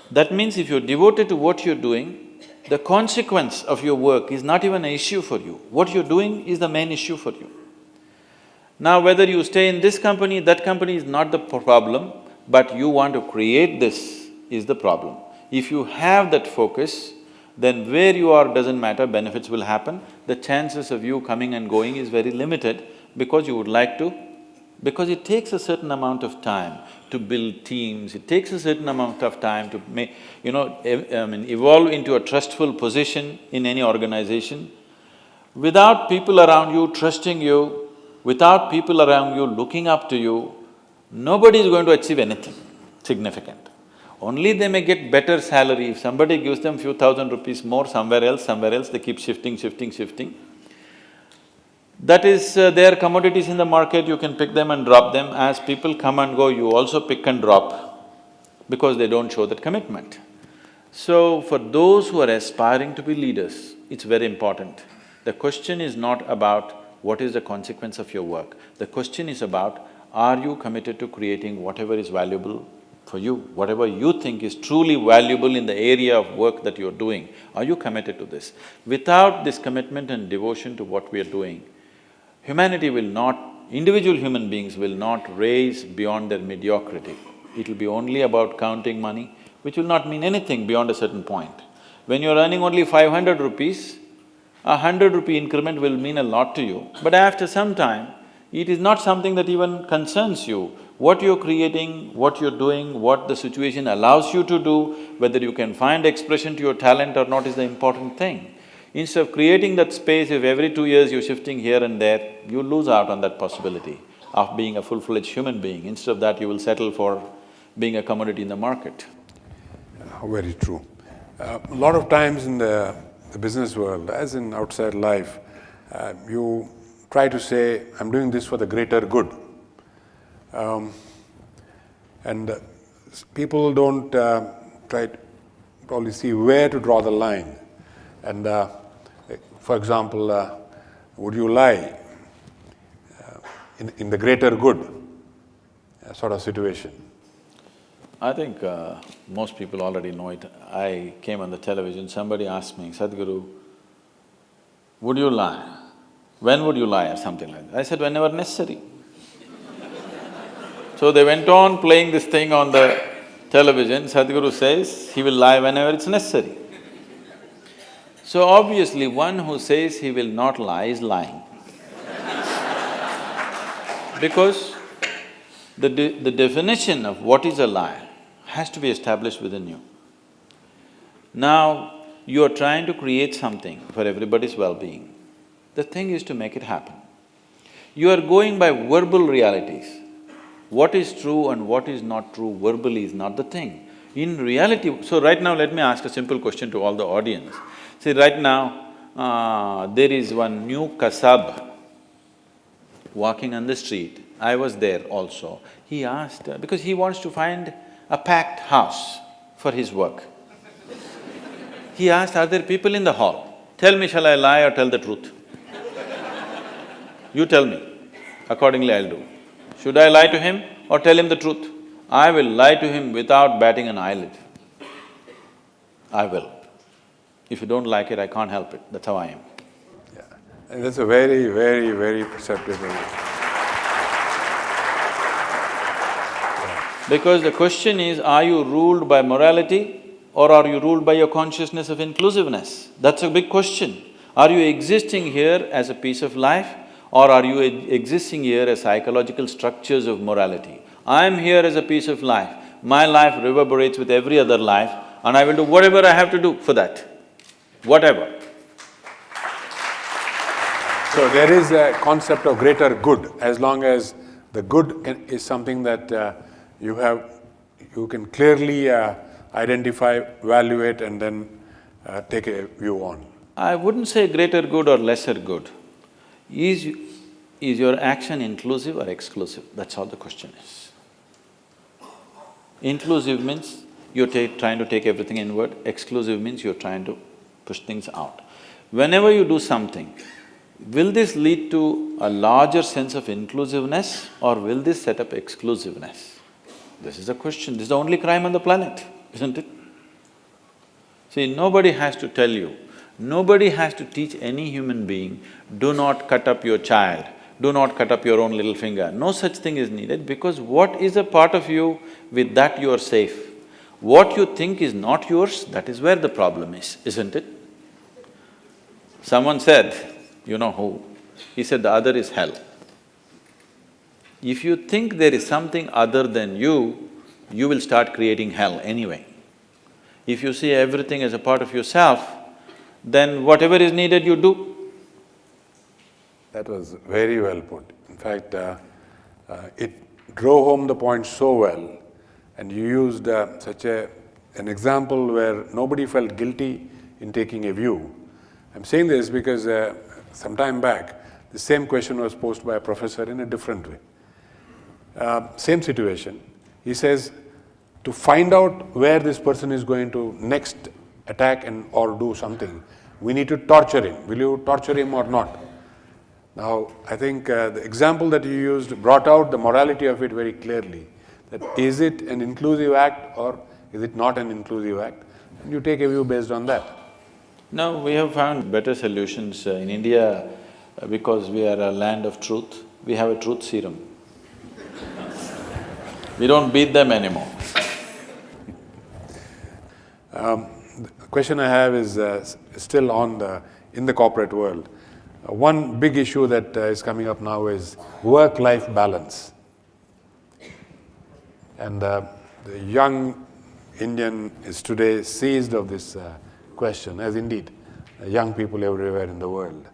That means if you're devoted to what you're doing, the consequence of your work is not even an issue for you. What you're doing is the main issue for you. Now, whether you stay in this company, that company is not the problem, but you want to create this is the problem. If you have that focus, then where you are doesn't matter, benefits will happen. The chances of you coming and going is very limited because you would like to, because it takes a certain amount of time to build teams, it takes a certain amount of time to evolve into a trustful position in any organization. Without people around you trusting you, without people around you looking up to you, nobody is going to achieve anything significant. Only they may get better salary. If somebody gives them few thousand rupees more somewhere else, they keep shifting. That is their commodities in the market, you can pick them and drop them. As people come and go, you also pick and drop because they don't show that commitment. So, for those who are aspiring to be leaders, it's very important. The question is not about what is the consequence of your work. The question is about, are you committed to creating whatever is valuable for you, whatever you think is truly valuable in the area of work that you're doing, are you committed to this? Without this commitment and devotion to what we are doing, humanity will not… individual human beings will not rise beyond their mediocrity. It will be only about counting money, which will not mean anything beyond a certain point. When you're earning only 500 rupees, a 100-rupee increment will mean a lot to you, but after some time, it is not something that even concerns you. What you're creating, what you're doing, what the situation allows you to do, whether you can find expression to your talent or not is the important thing. Instead of creating that space, if every 2 years you're shifting here and there, you lose out on that possibility of being a full-fledged human being. Instead of that, you will settle for being a commodity in the market. Very true. A lot of times in the business world, as in outside life, you try to say, I'm doing this for the greater good. And people don't try to probably see where to draw the line. And for example, would you lie in the greater good sort of situation? I think most people already know it. I came on the television, somebody asked me, Sadhguru, would you lie? When would you lie or something like that? I said, whenever necessary. So they went on playing this thing on the television. Sadhguru says he will lie whenever it's necessary. So obviously, one who says he will not lie is lying. Because the definition of what is a lie has to be established within you. Now, you are trying to create something for everybody's well-being. The thing is to make it happen. You are going by verbal realities. What is true and what is not true verbally is not the thing. In reality, so right now let me ask a simple question to all the audience. See, right now, there is one new kasab walking on the street. I was there also. He asked, because he wants to find a packed house for his work. He asked, are there people in the hall? Tell me, shall I lie or tell the truth? You tell me, accordingly I'll do. Should I lie to him or tell him the truth? I will lie to him without batting an eyelid. I will. If you don't like it, I can't help it, that's how I am. Yeah, and that's a very, very, very perceptive thing. Because the question is, are you ruled by morality or are you ruled by your consciousness of inclusiveness? That's a big question. Are you existing here as a piece of life or are you existing here as psychological structures of morality? I am here as a piece of life. My life reverberates with every other life and I will do whatever I have to do for that, whatever. So there is a concept of greater good, as long as the good is something that you can clearly identify, evaluate and then take a view on. I wouldn't say greater good or lesser good. Is your action inclusive or exclusive? That's all the question is. Inclusive means you're trying to take everything inward, exclusive means you're trying to push things out. Whenever you do something, will this lead to a larger sense of inclusiveness or will this set up exclusiveness? This is the question, this is the only crime on the planet, isn't it? See, nobody has to tell you, nobody has to teach any human being, do not cut up your child, do not cut up your own little finger. No such thing is needed because what is a part of you, with that you are safe. What you think is not yours, that is where the problem is, isn't it? Someone said, you know who, he said the other is hell. If you think there is something other than you will start creating hell anyway. If you see everything as a part of yourself, then whatever is needed you do. That was very well put. In fact, it drove home the point so well and you used such an example where nobody felt guilty in taking a view. I'm saying this because some time back, the same question was posed by a professor in a different way. Same situation. He says, to find out where this person is going to next attack and or do something, we need to torture him. Will you torture him or not? Now, I think the example that you used brought out the morality of it very clearly. That is it an inclusive act or is it not an inclusive act? And you take a view based on that. No, we have found better solutions. In India, because we are a land of truth, we have a truth serum. We don't beat them anymore. The question I have is still in the corporate world. One big issue that is coming up now is work-life balance. And the young Indian is today seized of this question, as indeed young people everywhere in the world.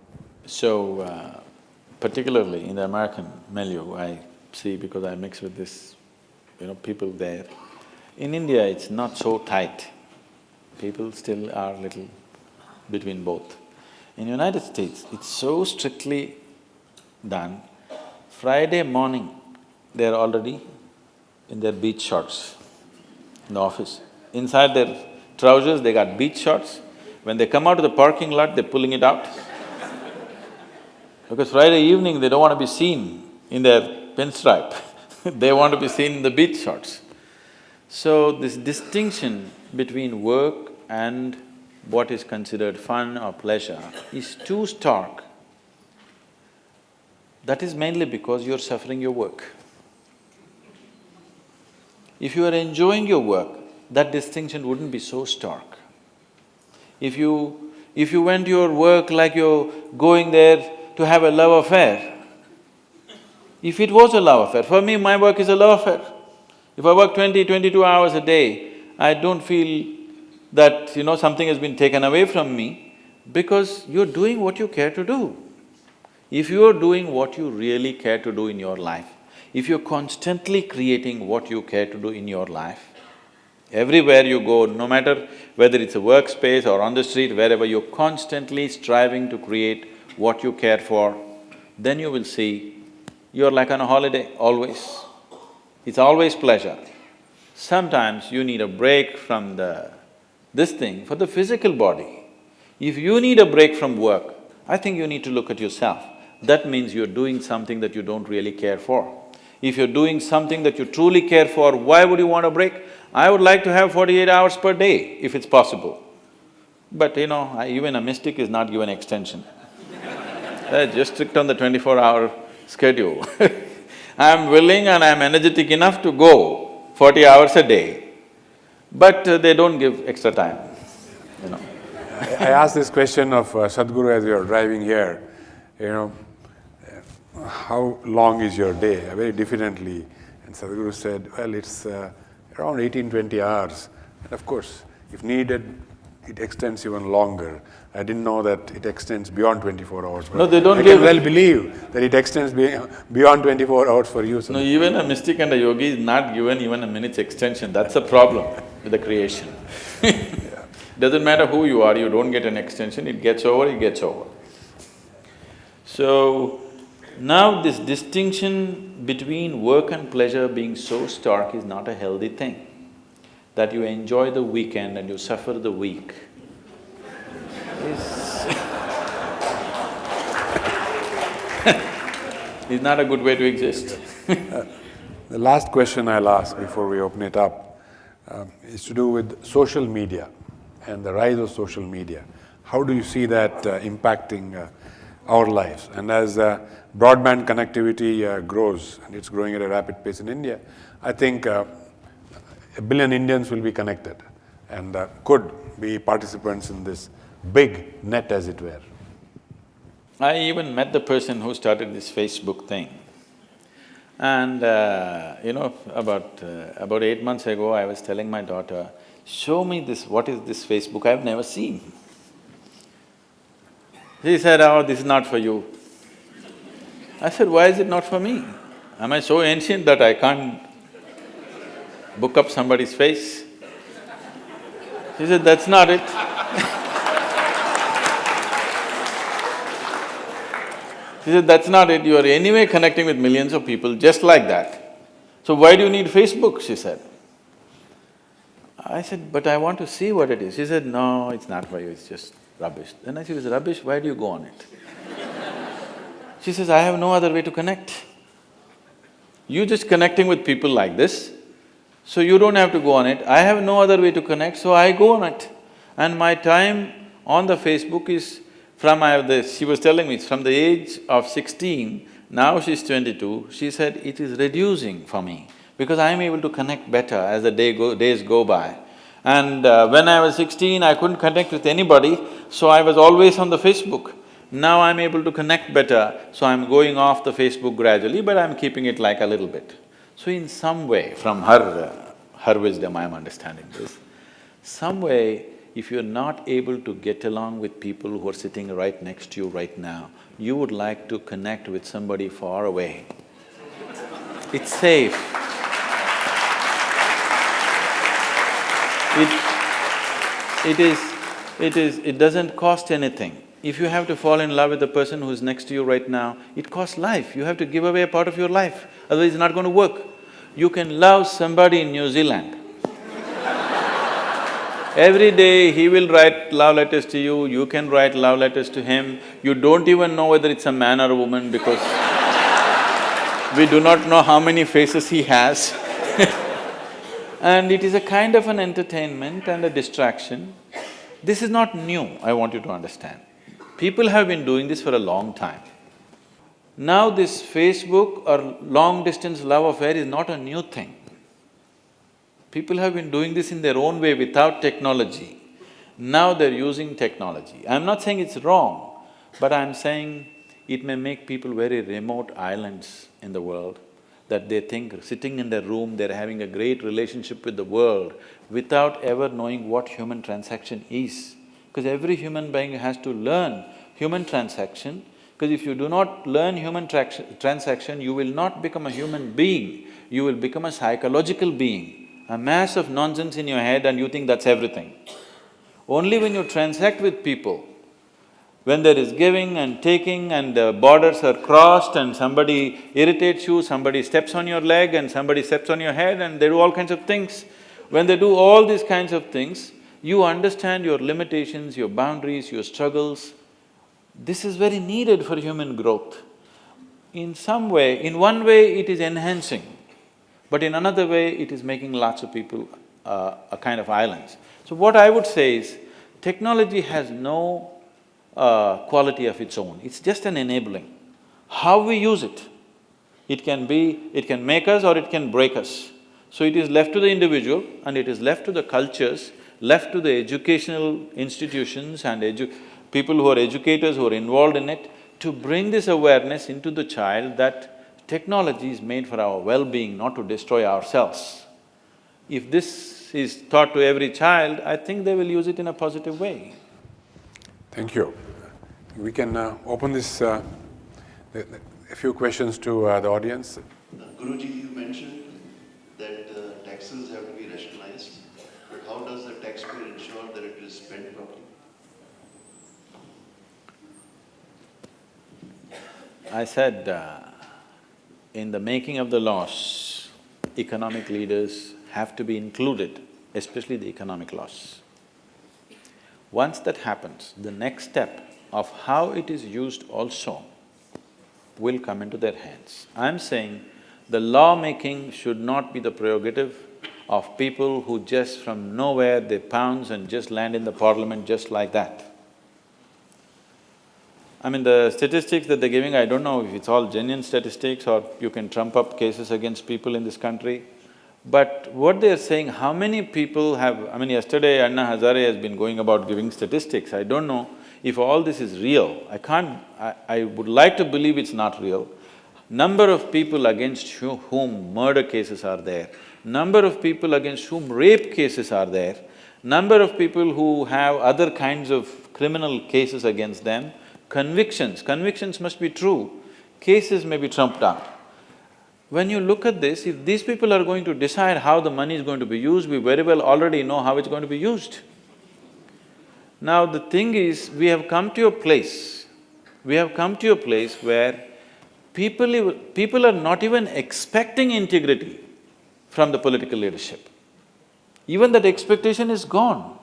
So, particularly in the American milieu, I see, because I mix with this, people there. In India, it's not so tight. People still are little between both. In United States, it's so strictly done. Friday morning, they're already in their beach shorts in the office. Inside their trousers, they got beach shorts. When they come out of the parking lot, they're pulling it out. Because Friday evening, they don't want to be seen in their pinstripe they want to be seen in the beach shorts. So this distinction between work and what is considered fun or pleasure is too stark. That is mainly because you're suffering your work. If you are enjoying your work, that distinction wouldn't be so stark. If you went to your work like you're going there to have a love affair, if it was a love affair, for me, my work is a love affair. If I work 22 hours a day, I don't feel that, something has been taken away from me, because you're doing what you care to do. If you're doing what you really care to do in your life, if you're constantly creating what you care to do in your life, everywhere you go, no matter whether it's a workspace or on the street, wherever you're constantly striving to create what you care for, then you will see you're like on a holiday, always. It's always pleasure. Sometimes you need a break from this thing for the physical body. If you need a break from work, I think you need to look at yourself. That means you're doing something that you don't really care for. If you're doing something that you truly care for, why would you want a break? I would like to have 48 hours per day, if it's possible. But even a mystic is not given extension. They're just strict on the 24-hour schedule. I'm willing and I'm energetic enough to go 40 hours a day, but they don't give extra time, I asked this question of Sadhguru as we were driving here, how long is your day? Very diffidently. And Sadhguru said, well, it's around 18-20 hours. And of course, if needed, it extends even longer. I didn't know that it extends beyond 24 hours. No, they don't I give… can well believe that it extends beyond 24 hours for you. No, even a mystic and a yogi is not given even a minute's extension. That's a problem with the creation. Doesn't matter who you are, you don't get an extension, it gets over, it gets over. So, now this distinction between work and pleasure being so stark is not a healthy thing. That you enjoy the weekend and you suffer the week is not a good way to exist. The last question I'll ask before we open it up is to do with social media and the rise of social media. How do you see that impacting our lives? And as broadband connectivity grows, and it's growing at a rapid pace in India, I think 1 billion Indians will be connected and could be participants in this big net, as it were. I even met the person who started this Facebook thing. And about 8 months ago, I was telling my daughter, show me this, what is this Facebook, I've never seen. She said, oh, this is not for you. I said, why is it not for me? Am I so ancient that I can't book up somebody's face? She said, that's not it. She said, that's not it, you are anyway connecting with millions of people just like that. So why do you need Facebook, she said. I said, but I want to see what it is. She said, no, it's not for you, it's just rubbish. Then I said, it's rubbish, why do you go on it? She says, I have no other way to connect. You just connecting with people like this, so you don't have to go on it. I have no other way to connect, so I go on it. And my time on the Facebook is she was telling me, it's from the age of 16, now she's 22, she said, it is reducing for me because I'm able to connect better as the days go by. And when I was 16, I couldn't connect with anybody, so I was always on the Facebook. Now I'm able to connect better, so I'm going off the Facebook gradually, but I'm keeping it like a little bit. So in some way, from her wisdom I'm understanding this, some way if you're not able to get along with people who are sitting right next to you right now, you would like to connect with somebody far away. It's safe. It doesn't cost anything. If you have to fall in love with the person who's next to you right now, it costs life. You have to give away a part of your life, otherwise it's not going to work. You can love somebody in New Zealand. Every day he will write love letters to you, you can write love letters to him. You don't even know whether it's a man or a woman because we do not know how many faces he has. And it is a kind of an entertainment and a distraction. This is not new, I want you to understand. People have been doing this for a long time. Now this Facebook or long-distance love affair is not a new thing. People have been doing this in their own way without technology. Now they're using technology. I'm not saying it's wrong, but I'm saying it may make people very remote islands in the world, that they think sitting in their room, they're having a great relationship with the world without ever knowing what human transaction is. Because every human being has to learn human transaction, because if you do not learn human transaction, you will not become a human being, you will become a psychological being, a mass of nonsense in your head and you think that's everything. Only when you transact with people, when there is giving and taking and the borders are crossed and somebody irritates you, somebody steps on your leg and somebody steps on your head and they do all kinds of things. When they do all these kinds of things, you understand your limitations, your boundaries, your struggles. This is very needed for human growth. In some way, in one way it is enhancing, but in another way it is making lots of people a kind of islands. So what I would say is, technology has no quality of its own, it's just an enabling. How we use it, it can make us or it can break us. So it is left to the individual and it is left to the cultures, left to the educational institutions and people who are educators who are involved in it, to bring this awareness into the child that technology is made for our well-being, not to destroy ourselves. If this is taught to every child, I think they will use it in a positive way. Thank you. We can open this, a few questions to the audience. Guruji, you mentioned that taxes have to be rationalized, but how does the taxpayer ensure that it is spent properly? I said, in the making of the laws, economic leaders have to be included, especially the economic laws. Once that happens, the next step of how it is used also will come into their hands. I'm saying the law-making should not be the prerogative of people who just from nowhere they pounce and just land in the parliament just like that. I mean, the statistics that they're giving, I don't know if it's all genuine statistics or you can trump up cases against people in this country. But what they're saying, how many people have… I mean, yesterday Anna Hazare has been going about giving statistics. I don't know if all this is real. I would like to believe it's not real. Number of people against whom murder cases are there, number of people against whom rape cases are there, number of people who have other kinds of criminal cases against them, convictions must be true, cases may be trumped up. When you look at this, if these people are going to decide how the money is going to be used, we very well already know how it's going to be used. Now the thing is, we have come to a place where people are not even expecting integrity from the political leadership. Even that expectation is gone.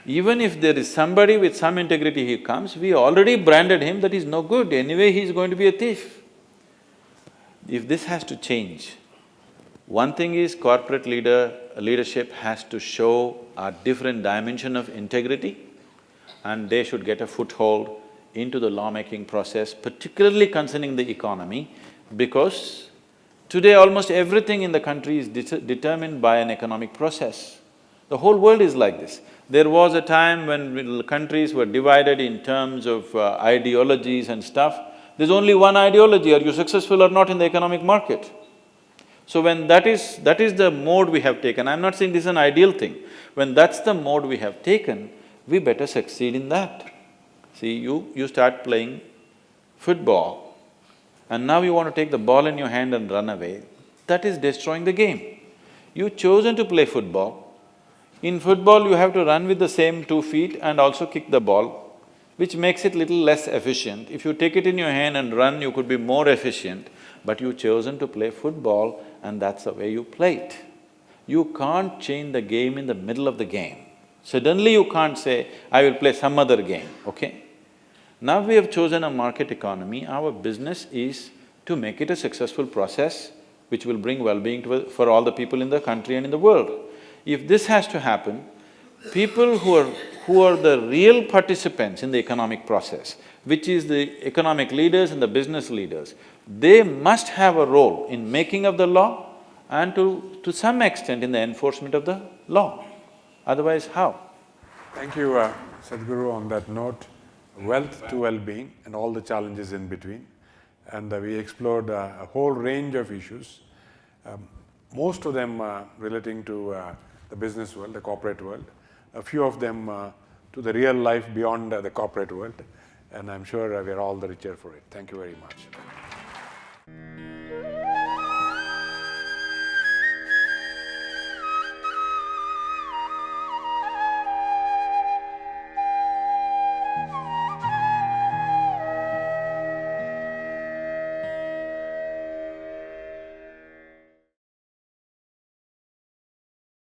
Even if there is somebody with some integrity he comes, we already branded him that he's no good, anyway he's going to be a thief. If this has to change, one thing is corporate leadership has to show a different dimension of integrity and they should get a foothold into the lawmaking process, particularly concerning the economy, because today almost everything in the country is determined by an economic process. The whole world is like this. There was a time when countries were divided in terms of ideologies and stuff. There's only one ideology, are you successful or not in the economic market? So when that is the mode we have taken, I'm not saying this is an ideal thing. When that's the mode we have taken, we better succeed in that. See, you start playing football and now you want to take the ball in your hand and run away, that is destroying the game. You've chosen to play football. In football, you have to run with the same 2 feet and also kick the ball, which makes it little less efficient. If you take it in your hand and run, you could be more efficient, but you've chosen to play football and that's the way you play it. You can't change the game in the middle of the game. Suddenly you can't say, I will play some other game, okay? Now we have chosen a market economy, our business is to make it a successful process which will bring well-being for all the people in the country and in the world. If this has to happen, people who are the real participants in the economic process, which is the economic leaders and the business leaders, they must have a role in making of the law and to some extent in the enforcement of the law. Otherwise, how? Thank you, Sadhguru, on that note. Wealth to well-being and all the challenges in between. And we explored a whole range of issues, most of them relating to the business world, the corporate world, a few of them to the real life beyond the corporate world, and I'm sure we are all the richer for it. Thank you very much.